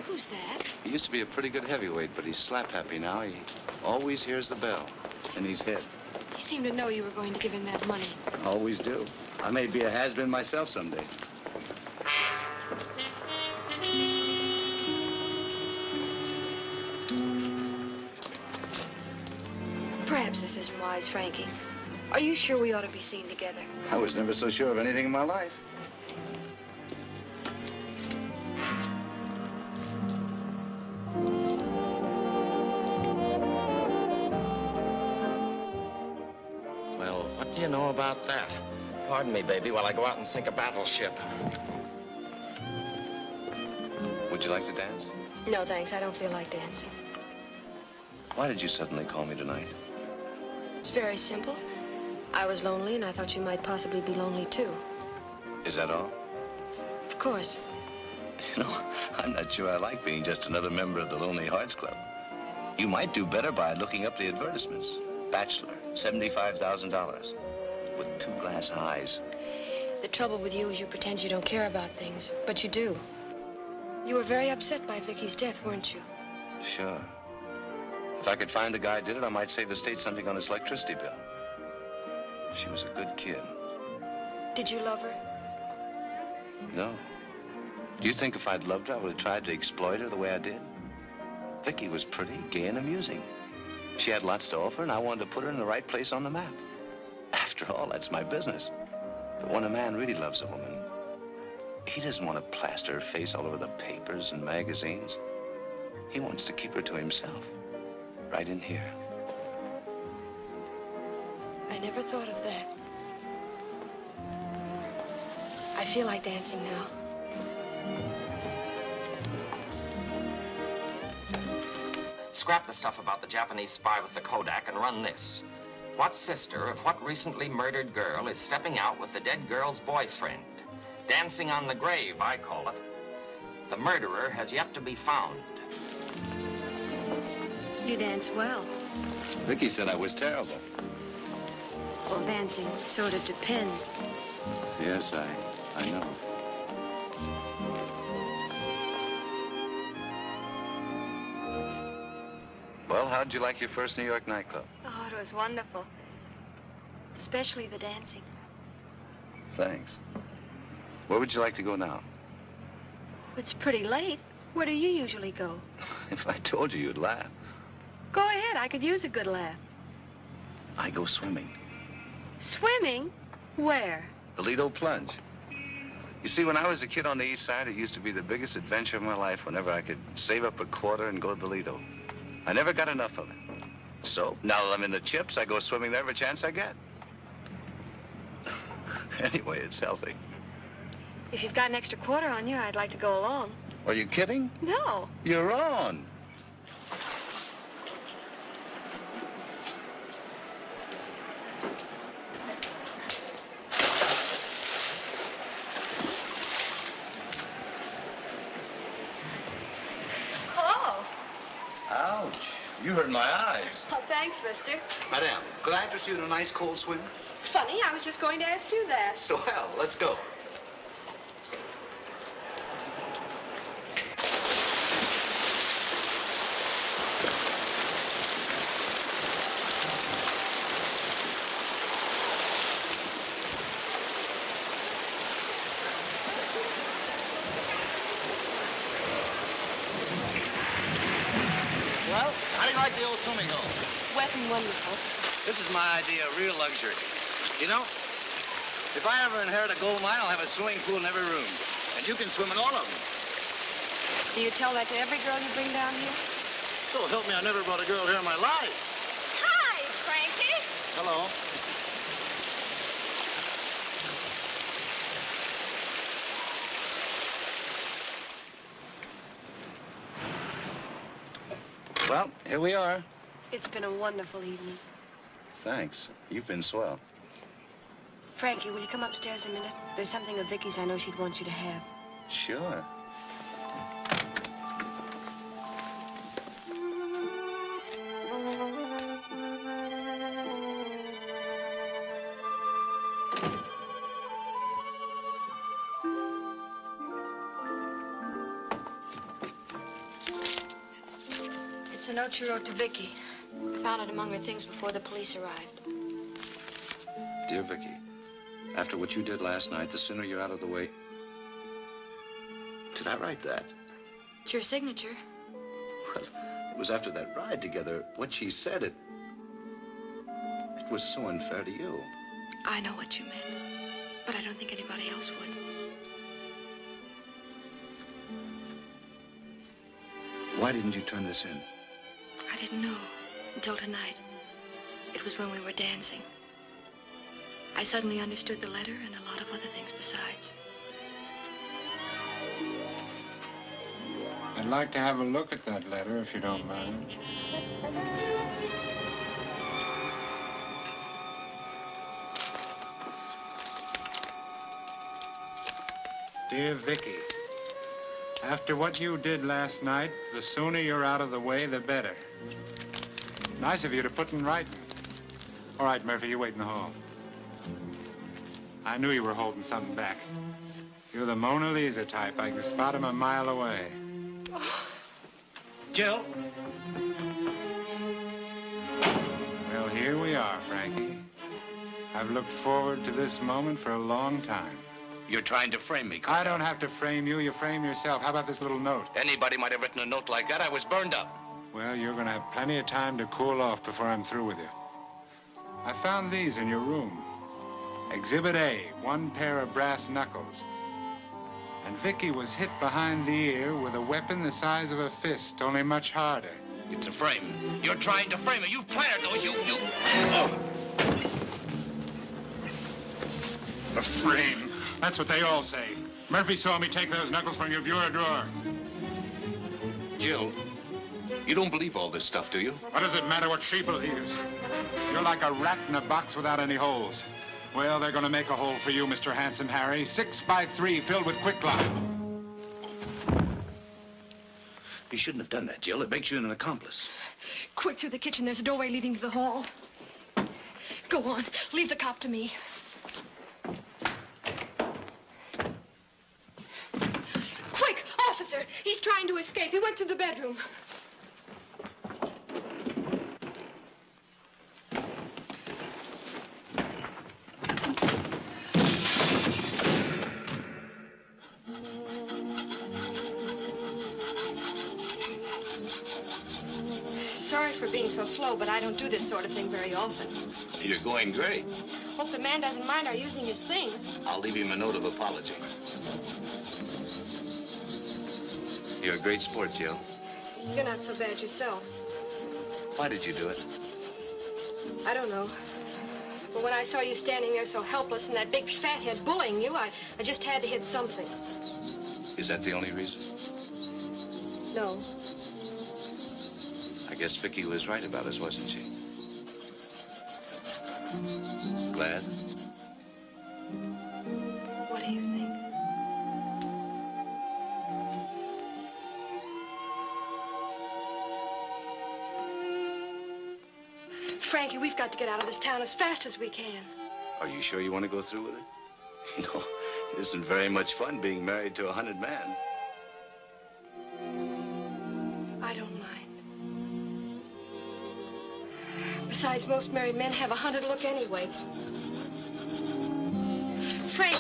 Who's that? He used to be a pretty good heavyweight, but he's slap happy now. He always hears the bell, and he's hit. He seemed to know you were going to give him that money. Always do. I may be a has-been myself someday. Perhaps this isn't wise, Frankie. Are you sure we ought to be seen together? I was never so sure of anything in my life. Well, what do you know about that? Pardon me, baby, while I go out and sink a battleship. Would you like to dance? No, thanks. I don't feel like dancing. Why did you suddenly call me tonight? It's very simple. I was lonely, and I thought you might possibly be lonely, too. Is that all? Of course. You know, I'm not sure I like being just another member of the Lonely Hearts Club. You might do better by looking up the advertisements. Bachelor, $75,000. With 2 glass eyes. The trouble with you is you pretend you don't care about things, but you do. You were very upset by Vicky's death, weren't you? Sure. If I could find the guy who did it, I might save the state something on his electricity bill. She was a good kid. Did you love her? No. Do you think if I'd loved her, I would have tried to exploit her the way I did? Vicky was pretty, gay, and amusing. She had lots to offer, and I wanted to put her in the right place on the map. After all, that's my business. But when a man really loves a woman, he doesn't want to plaster her face all over the papers and magazines. He wants to keep her to himself, right in here. I never thought of that. I feel like dancing now. Scrap the stuff about the Japanese spy with the Kodak and run this. What sister of what recently murdered girl is stepping out with the dead girl's boyfriend? Dancing on the grave, I call it. The murderer has yet to be found. You dance well. Vicky said I was terrible. Well, dancing sort of depends. Yes, I know. Well, how'd you like your first New York nightclub? Oh, it was wonderful. Especially the dancing. Thanks. Where would you like to go now? It's pretty late. Where do you usually go? If I told you, you'd laugh. Go ahead. I could use a good laugh. I go swimming. Swimming? Where? The Lido Plunge. You see, when I was a kid on the East Side, it used to be the biggest adventure of my life whenever I could save up a quarter and go to the Lido. I never got enough of it. So, now that I'm in the chips, I go swimming there every chance I get. Anyway, it's healthy. If you've got an extra quarter on you, I'd like to go along. Are you kidding? No. You're on. Hello. Ouch. You hurt my eyes. Oh, thanks, mister. Madame, could I interest you in a nice cold swim? Funny, I was just going to ask you that. Swell. Let's go. Well, how do you like the old swimming hole? Wet and wonderful. This is my idea of real luxury. You know, if I ever inherit a gold mine, I'll have a swimming pool in every room. And you can swim in all of them. Do you tell that to every girl you bring down here? So help me, I never brought a girl here in my life. Hi, Frankie. Hello. Well, here we are. It's been a wonderful evening. Thanks. You've been swell. Frankie, will you come upstairs a minute? There's something of Vicky's I know she'd want you to have. Sure. a note you wrote to Vicky. I found it among her things before the police arrived. Dear Vicky, after what you did last night, the sooner you're out of the way... Did I write that? It's your signature. Well, it was after that ride together. What she said, it was so unfair to you. I know what you meant, but I don't think anybody else would. Why didn't you turn this in? I didn't know until tonight. It was when we were dancing. I suddenly understood the letter and a lot of other things besides. I'd like to have a look at that letter, if you don't mind. Dear Vicky, after what you did last night, the sooner you're out of the way, the better. Nice of you to put in writing. All right, Murphy, you wait in the hall. I knew you were holding something back. You're the Mona Lisa type. I can spot him a mile away. Oh. Jill? Well, here we are, Frankie. I've looked forward to this moment for a long time. You're trying to frame me, Cornell. I don't have to frame you. You frame yourself. How about this little note? Anybody might have written a note like that. I was burned up. Well, you're going to have plenty of time to cool off before I'm through with you. I found these in your room. Exhibit A, one pair of brass knuckles. And Vicky was hit behind the ear with a weapon the size of a fist, only much harder. It's a frame. You're trying to frame it. You planted those. Oh. A frame. That's what they all say. Murphy saw me take those knuckles from your bureau drawer. Jill, you don't believe all this stuff, do you? What does it matter what she believes? You're like a rat in a box without any holes. Well, they're going to make a hole for you, Mr. Handsome Harry. 6 by 3 filled with quicklime. You shouldn't have done that, Jill. It makes you an accomplice. Quick, through the kitchen. There's a doorway leading to the hall. Go on. Leave the cop to me. Quick, officer! He's trying to escape. He went through the bedroom. Sorry for being so slow, but I don't do this sort of thing very often. You're going great. Hope the man doesn't mind our using his things. I'll leave him a note of apology. You're a great sport, Jill. You're not so bad yourself. Why did you do it? I don't know. But when I saw you standing there so helpless and that big fathead bullying you, I just had to hit something. Is that the only reason? No. I guess Vicky was right about us, wasn't she? Glad? What do you think? Frankie, we've got to get out of this town as fast as we can. Are you sure you want to go through with it? You know, it isn't very much fun being married to a 100 man. I don't mind. Besides, most married men have a hunted look anyway. Frank!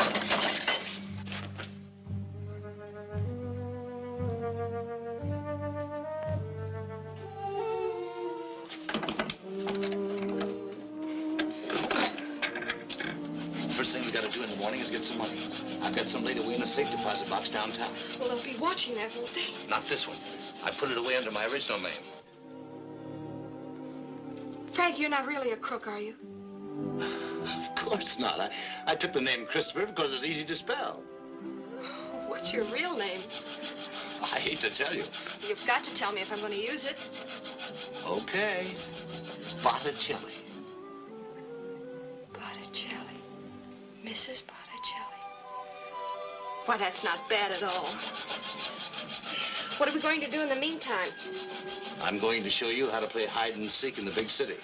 First thing we got to do in the morning is get some money. I've got some laid away in a safe deposit box downtown. Well, they'll be watching that, won't they? Not this one. I put it away under my original name. Frank, you're not really a crook, are you? Of course not. I took the name Christopher because it's easy to spell. What's your real name? I hate to tell you. You've got to tell me if I'm going to use it. Okay. Botticelli. Botticelli. Mrs. Botticelli. Why, that's not bad at all. What are we going to do in the meantime? I'm going to show you how to play hide and seek in the big city.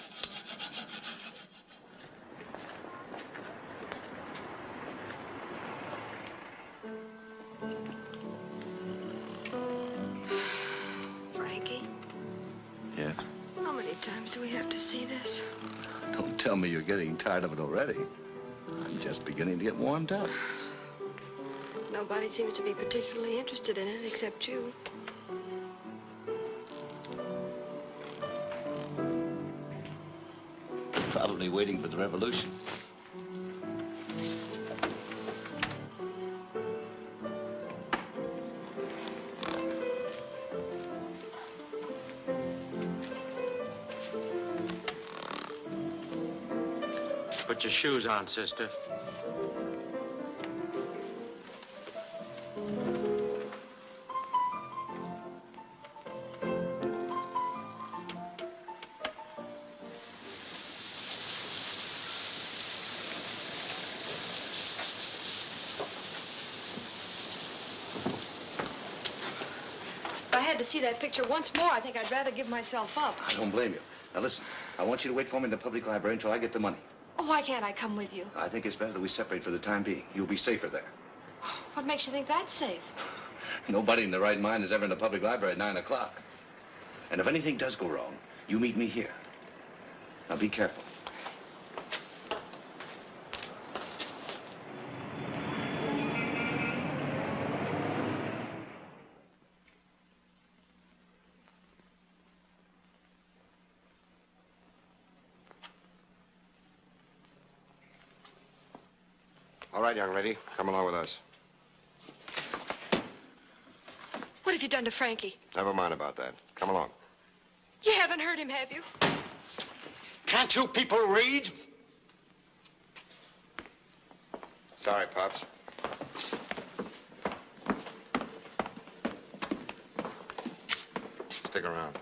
Frankie? Yeah? times do we have to see this? Don't tell me you're getting tired of it already. I'm just beginning to get warmed up. Nobody seems to be particularly interested in it except you. Probably waiting for the revolution. Put your shoes on, sister. If I had to see that picture once more, I think I'd rather give myself up. I don't blame you. Now listen, I want you to wait for me in the public library until I get the money. Oh, why can't I come with you? I think it's better that we separate for the time being. You'll be safer there. What makes you think that's safe? Nobody in their right mind is ever in the public library at 9 o'clock. And if anything does go wrong, you meet me here. Now be careful. All right, young lady, come along with us. What have you done to Frankie? Never mind about that. Come along. You haven't hurt him, have you? Can't you people read? Sorry, Pops. Stick around.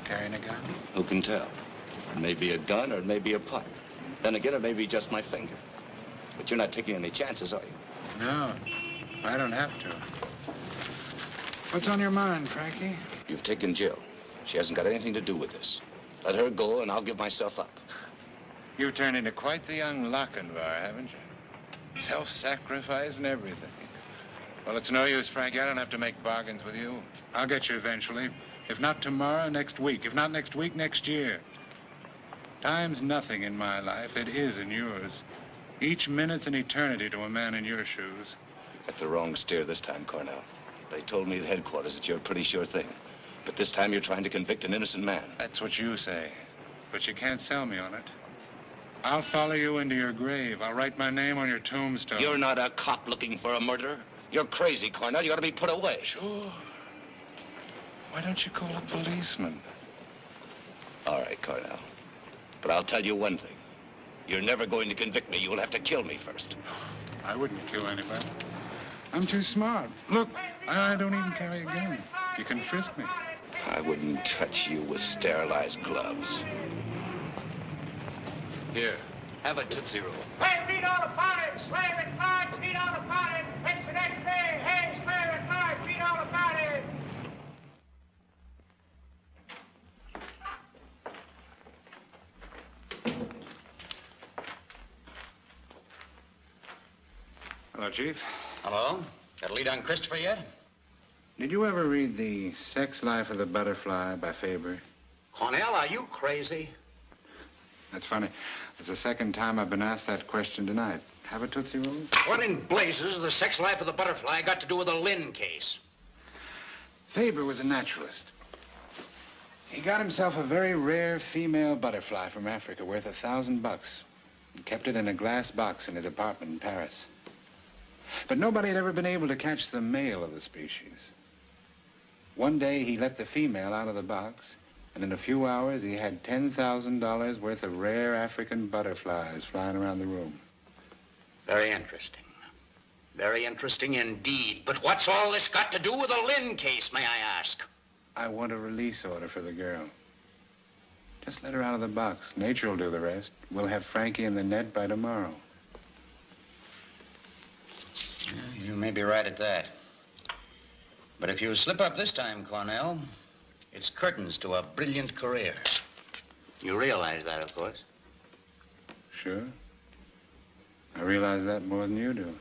Carrying a gun? Who can tell? It may be a gun or it may be a pipe. Then again, it may be just my finger. But you're not taking any chances, are you? No, I don't have to. What's on your mind, Frankie? You've taken Jill. She hasn't got anything to do with this. Let her go and I'll give myself up. You've turned into quite the young Lochinvar, haven't you? Self-sacrifice and everything. Well, it's no use, Frankie. I don't have to make bargains with you. I'll get you eventually. If not tomorrow, next week. If not next week, next year. Time's nothing in my life. It is in yours. Each minute's an eternity to a man in your shoes. You got the wrong steer this time, Cornell. They told me at headquarters that you're a pretty sure thing. But this time you're trying to convict an innocent man. That's what you say. But you can't sell me on it. I'll follow you into your grave. I'll write my name on your tombstone. You're not a cop looking for a murderer. You're crazy, Cornell. You ought to be put away. Sure. Why don't you call a policeman? All right, Cornell. But I'll tell you one thing. You're never going to convict me. You'll have to kill me first. I wouldn't kill anybody. I'm too smart. Look, I don't even carry a gun. You can frisk me. I wouldn't touch you with sterilized gloves. Here, have a Tootsie Roll. Hey, beat all the parties! Slave and Clark, beat all the parties! It's the next day! Hey, Slave and Clark, beat all the parties! Hello, Chief. Hello? Got a lead on Christopher yet? Did you ever read The Sex Life of the Butterfly by Faber? Cornell, are you crazy? That's funny. It's the second time I've been asked that question tonight. Have a Tootsie Roll? What in blazes has The Sex Life of the Butterfly got to do with the Lynn case? Faber was a naturalist. He got himself a very rare female butterfly from Africa worth $1,000 and kept it in a glass box in his apartment in Paris. But nobody had ever been able to catch the male of the species. One day, he let the female out of the box, and in a few hours, he had $10,000 worth of rare African butterflies flying around the room. Very interesting. Very interesting indeed. But what's all this got to do with the Lynn case, may I ask? I want a release order for the girl. Just let her out of the box. Nature will do the rest. We'll have Frankie in the net by tomorrow. You may be right at that. But if you slip up this time, Cornell, it's curtains to a brilliant career. You realize that, of course. Sure. I realize that more than you do.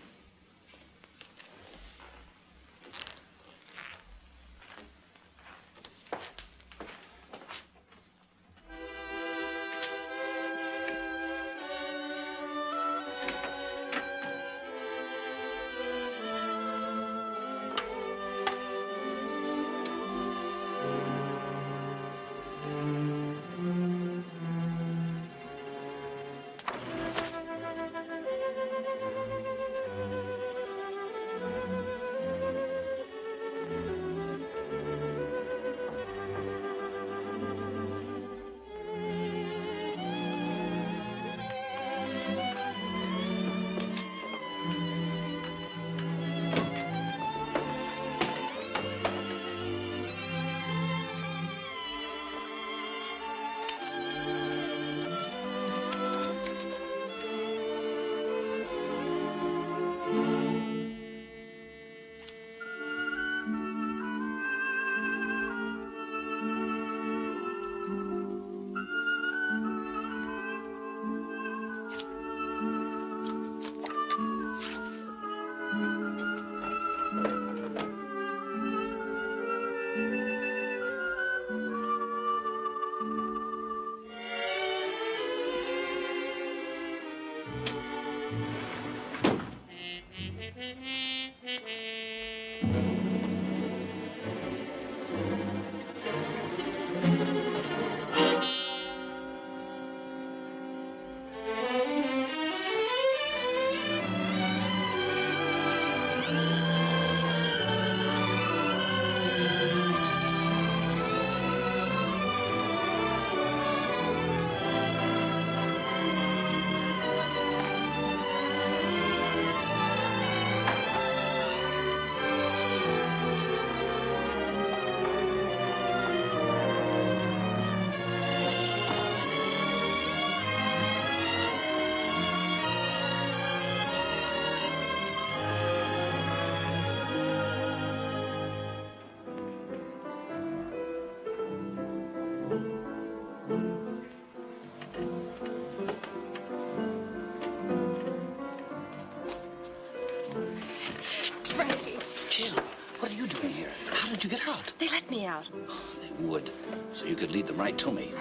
What are you doing here? How did you get out? They let me out. They would, so you could lead them right to me.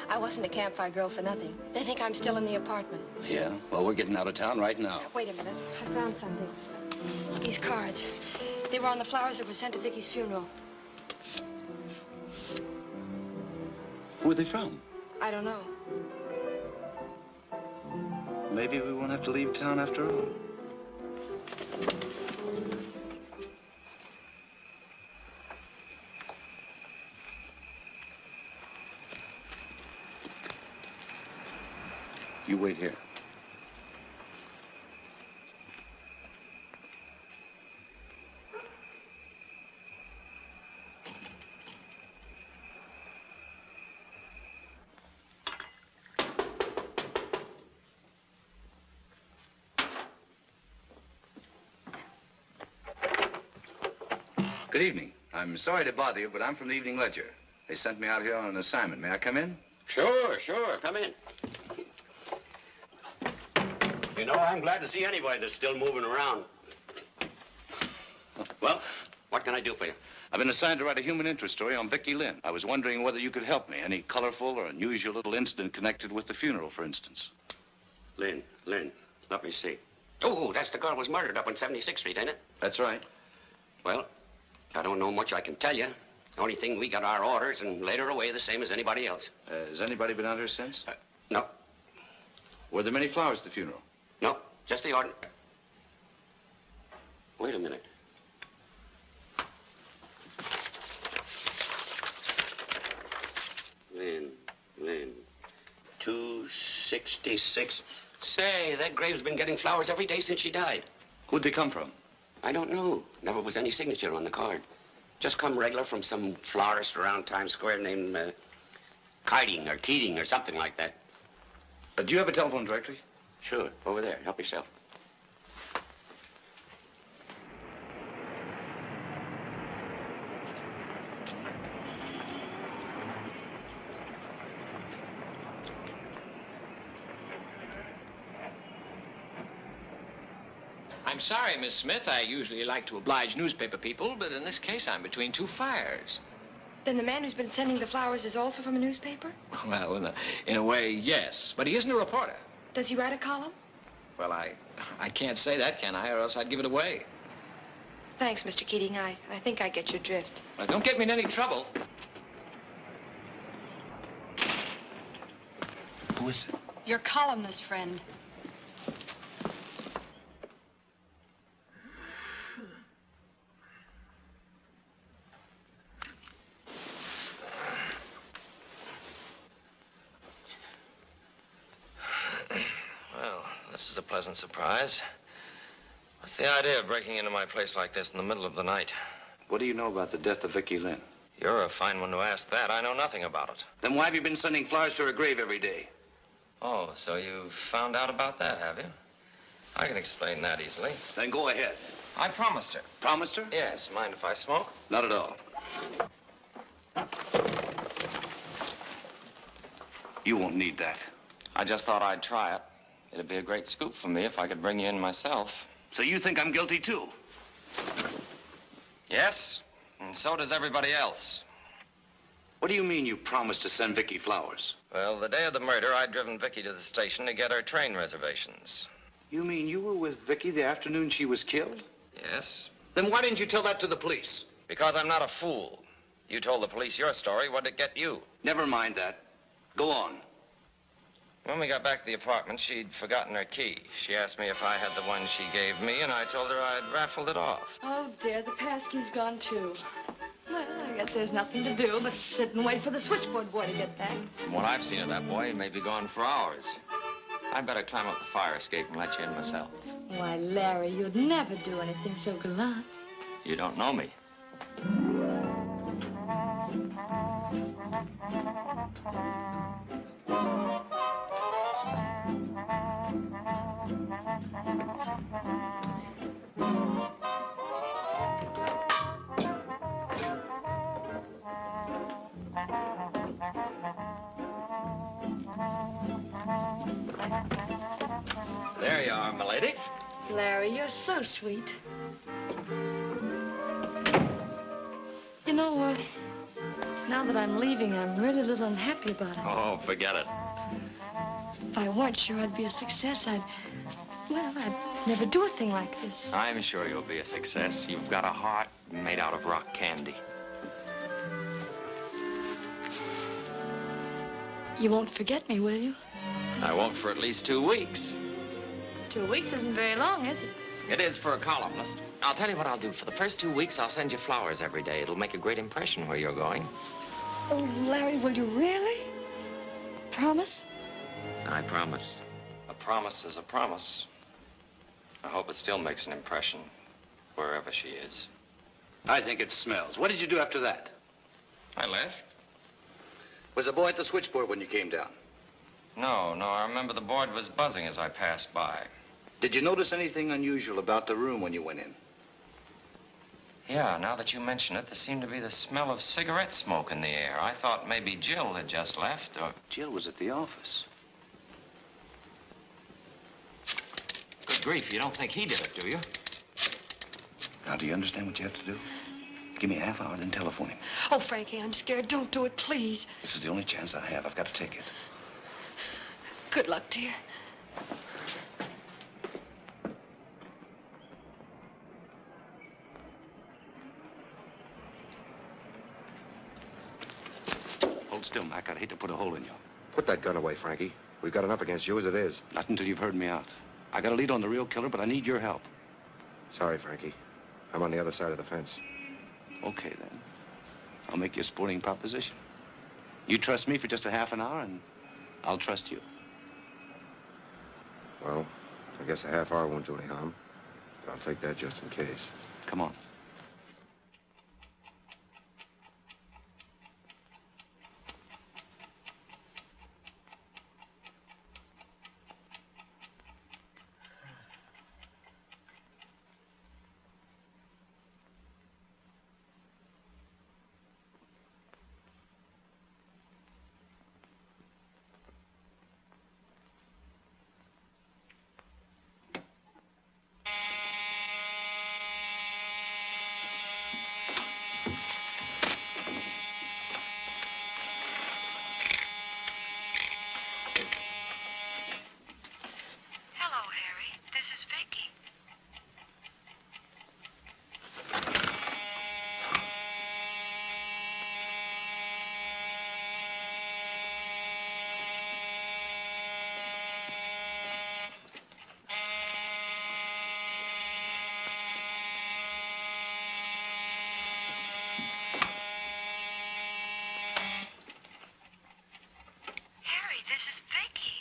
I wasn't a campfire girl for nothing. They think I'm still in the apartment. Yeah? Well, we're getting out of town right now. Wait a minute. I found something. These cards. They were on the flowers that were sent to Vicky's funeral. Who are they from? I don't know. Maybe we won't have to leave town after all. You wait here. Good evening. I'm sorry to bother you, but I'm from the Evening Ledger. They sent me out here on an assignment. May I come in? Sure. Come in. You know, I'm glad to see anybody that's still moving around. Well, What can I do for you? I've been assigned to write a human interest story on Vicky Lynn. I was wondering whether you could help me. Any colorful or unusual little incident connected with the funeral, for instance. Lynn. Let me see. Oh, that's the girl who was murdered up on 76th Street, ain't it? That's right. Well, I don't know much I can tell you. The only thing, we got our orders and laid her away the same as anybody else. Has anybody been out here since? No. Were there many flowers at the funeral? No, just the order. Wait a minute. Lynn. 266. Say, that grave's been getting flowers every day since she died. Who'd they come from? I don't know. Never was any signature on the card. Just come regular from some florist around Times Square named Keating or something like that. Do you have a telephone directory? Sure. Over there. Help yourself. I'm sorry, Miss Smith. I usually like to oblige newspaper people, but in this case, I'm between two fires. Then the man who's been sending the flowers is also from a newspaper? Well, in a way, yes. But he isn't a reporter. Does he write a column? Well, I can't say that, can I? Or else I'd give it away. Thanks, Mr. Keating. I think I get your drift. Well, don't get me in any trouble. Who is it? Your columnist friend. This is a pleasant surprise. What's the idea of breaking into my place like this in the middle of the night? What do you know about the death of Vicky Lynn? You're a fine one to ask that. I know nothing about it. Then why have you been sending flowers to her grave every day? Oh, so you've found out about that, have you? I can explain that easily. Then go ahead. I promised her. Promised her? Yes. Mind if I smoke? Not at all. You won't need that. I just thought I'd try it. It'd be a great scoop for me if I could bring you in myself. So you think I'm guilty, too? Yes, and so does everybody else. What do you mean you promised to send Vicky flowers? Well, the day of the murder, I'd driven Vicky to the station to get her train reservations. You mean you were with Vicky the afternoon she was killed? Yes. Then why didn't you tell that to the police? Because I'm not a fool. You told the police your story. What did it get you? Never mind that. Go on. When we got back to the apartment, she'd forgotten her key. She asked me if I had the one she gave me, and I told her I'd raffled it off. Oh, dear, the passkey's gone, too. Well, I guess there's nothing to do but sit and wait for the switchboard boy to get back. From what I've seen of that boy, he may be gone for hours. I'd better climb up the fire escape and let you in myself. Why, Larry, you'd never do anything so gallant. You don't know me. There you are, milady. Larry, you're so sweet. You know, now that I'm leaving, I'm really a little unhappy about it. Oh, forget it. If I weren't sure I'd be a success, I'd never do a thing like this. I'm sure you'll be a success. You've got a heart made out of rock candy. You won't forget me, will you? I won't for at least 2 weeks. 2 weeks isn't very long, is it? It is for a columnist. I'll tell you what I'll do. For the first 2 weeks, I'll send you flowers every day. It'll make a great impression where you're going. Oh, Larry, will you really? Promise? I promise. A promise is a promise. I hope it still makes an impression wherever she is. I think it smells. What did you do after that? I left. Was the boy at the switchboard when you came down? No, I remember the board was buzzing as I passed by. Did you notice anything unusual about the room when you went in? Yeah, now that you mention it, there seemed to be the smell of cigarette smoke in the air. I thought maybe Jill had just left, or... Jill was at the office. Good grief, you don't think he did it, do you? Now, do you understand what you have to do? Give me a half hour, then telephone him. Oh, Frankie, I'm scared. Don't do it, please. This is the only chance I have. I've got to take it. Good luck, dear. Hold still, Mac. I'd hate to put a hole in you. Put that gun away, Frankie. We've got enough against you as it is. Not until you've heard me out. I got a lead on the real killer, but I need your help. Sorry, Frankie. I'm on the other side of the fence. Okay, then. I'll make you a sporting proposition. You trust me for just a half an hour, and I'll trust you. Well, I guess a half hour won't do any harm. But I'll take that just in case. Come on. Hello, Harry. This is Vicky. Harry, this is Vicky.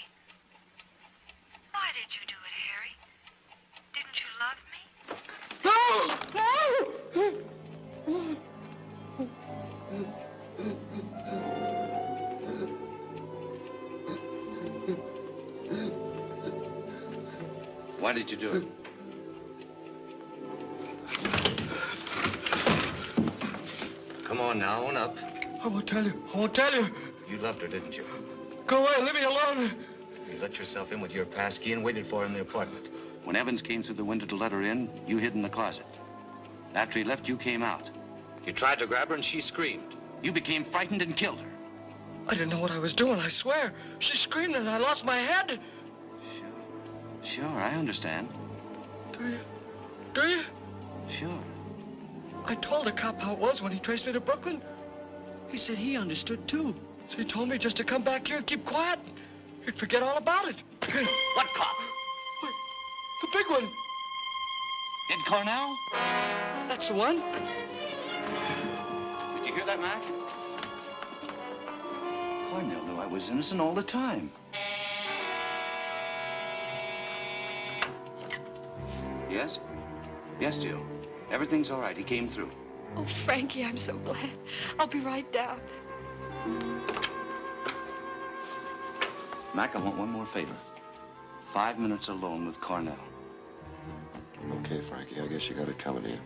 Why did you do it, Harry? Didn't you love me? Why did you do it? Come on now, own up. I won't tell you. I won't tell you. You loved her, didn't you? Go away. Leave me alone. You let yourself in with your pass key and waited for her in the apartment. When Evans came through the window to let her in, you hid in the closet. After he left, you came out. You tried to grab her and she screamed. You became frightened and killed her. I didn't know what I was doing, I swear. She screamed and I lost my head. Sure, I understand. Do you? Do you? Sure. I told the cop how it was when he traced me to Brooklyn. He said he understood, too. So he told me just to come back here and keep quiet. He'd forget all about it. What cop? The big one. Ed Cornell? That's the one. Did you hear that, Mac? Cornell knew I was innocent all the time. Yes? Yes, Jill. Everything's all right. He came through. Oh, Frankie, I'm so glad. I'll be right down. Mac, I want one more favor. 5 minutes alone with Cornell. Okay, Frankie, I guess you got it coming to you.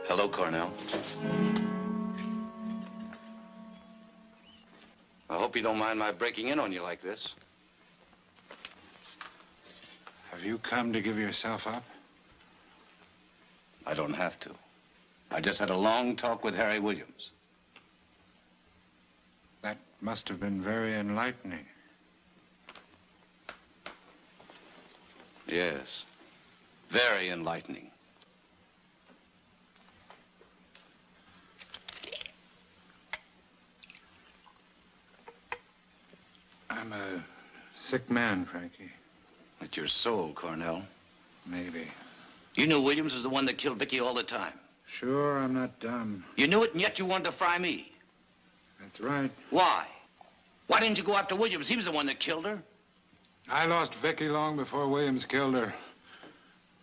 Hello, Cornell. I hope you don't mind my breaking in on you like this. Have you come to give yourself up? I don't have to. I just had a long talk with Harry Williams. That must have been very enlightening. Yes, very enlightening. I'm a sick man, Frankie. It's your soul, Cornell. Maybe. You knew Williams was the one that killed Vicky all the time. Sure, I'm not dumb. You knew it, and yet you wanted to fry me. That's right. Why? Why didn't you go after Williams? He was the one that killed her. I lost Vicky long before Williams killed her.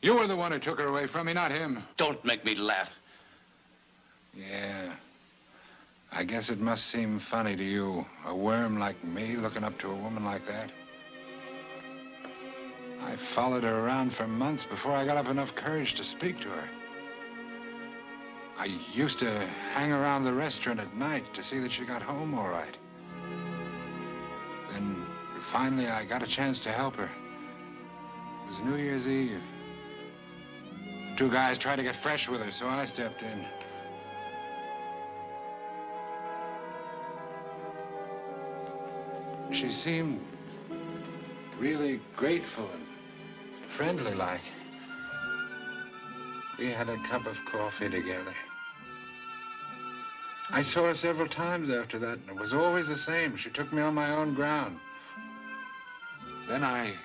You were the one who took her away from me, not him. Don't make me laugh. Yeah. I guess it must seem funny to you, a worm like me looking up to a woman like that. I followed her around for months before I got up enough courage to speak to her. I used to hang around the restaurant at night to see that she got home all right. Then finally I got a chance to help her. It was New Year's Eve. 2 guys tried to get fresh with her, so I stepped in. She seemed really grateful and friendly-like. We had a cup of coffee together. I saw her several times after that, and it was always the same. She took me on my own ground. Then I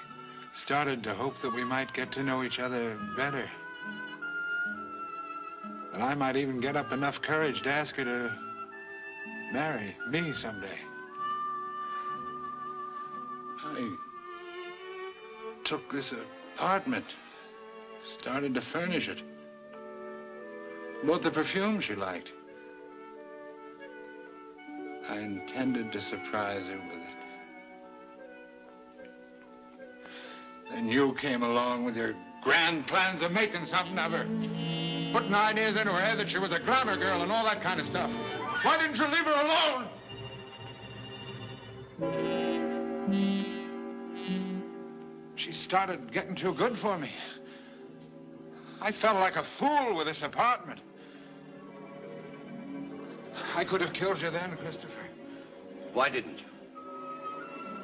started to hope that we might get to know each other better. That I might even get up enough courage to ask her to marry me someday. I took this apartment, started to furnish it. Bought the perfume she liked. I intended to surprise her with it. Then you came along with your grand plans of making something of her. Putting ideas into her head that she was a glamour girl and all that kind of stuff. Why didn't you leave her alone? She started getting too good for me. I felt like a fool with this apartment. I could have killed you then, Christopher. Why didn't you?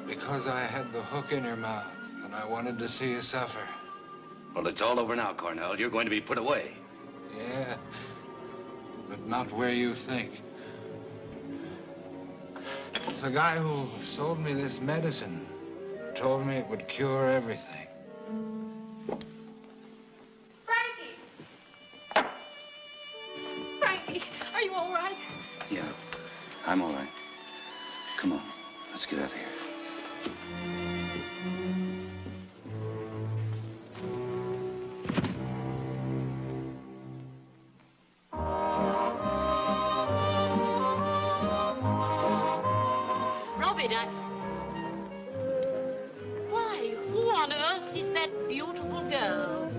Because I had the hook in your mouth, and I wanted to see you suffer. Well, it's all over now, Cornell. You're going to be put away. Yeah, but not where you think. The guy who sold me this medicine told me it would cure everything. Frankie, are you all right? Yeah, I'm all right. Come on, let's get out of here. Why, who on earth is that beautiful girl?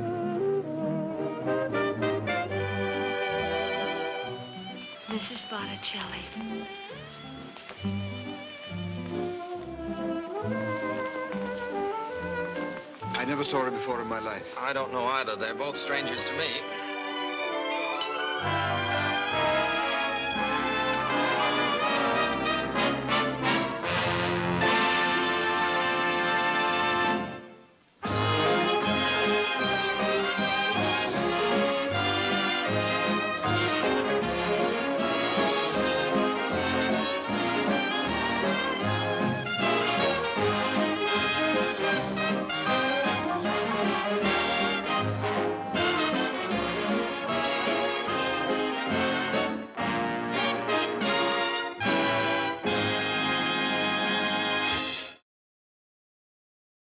Mrs. Botticelli. I never saw her before in my life. I don't know either. They're both strangers to me.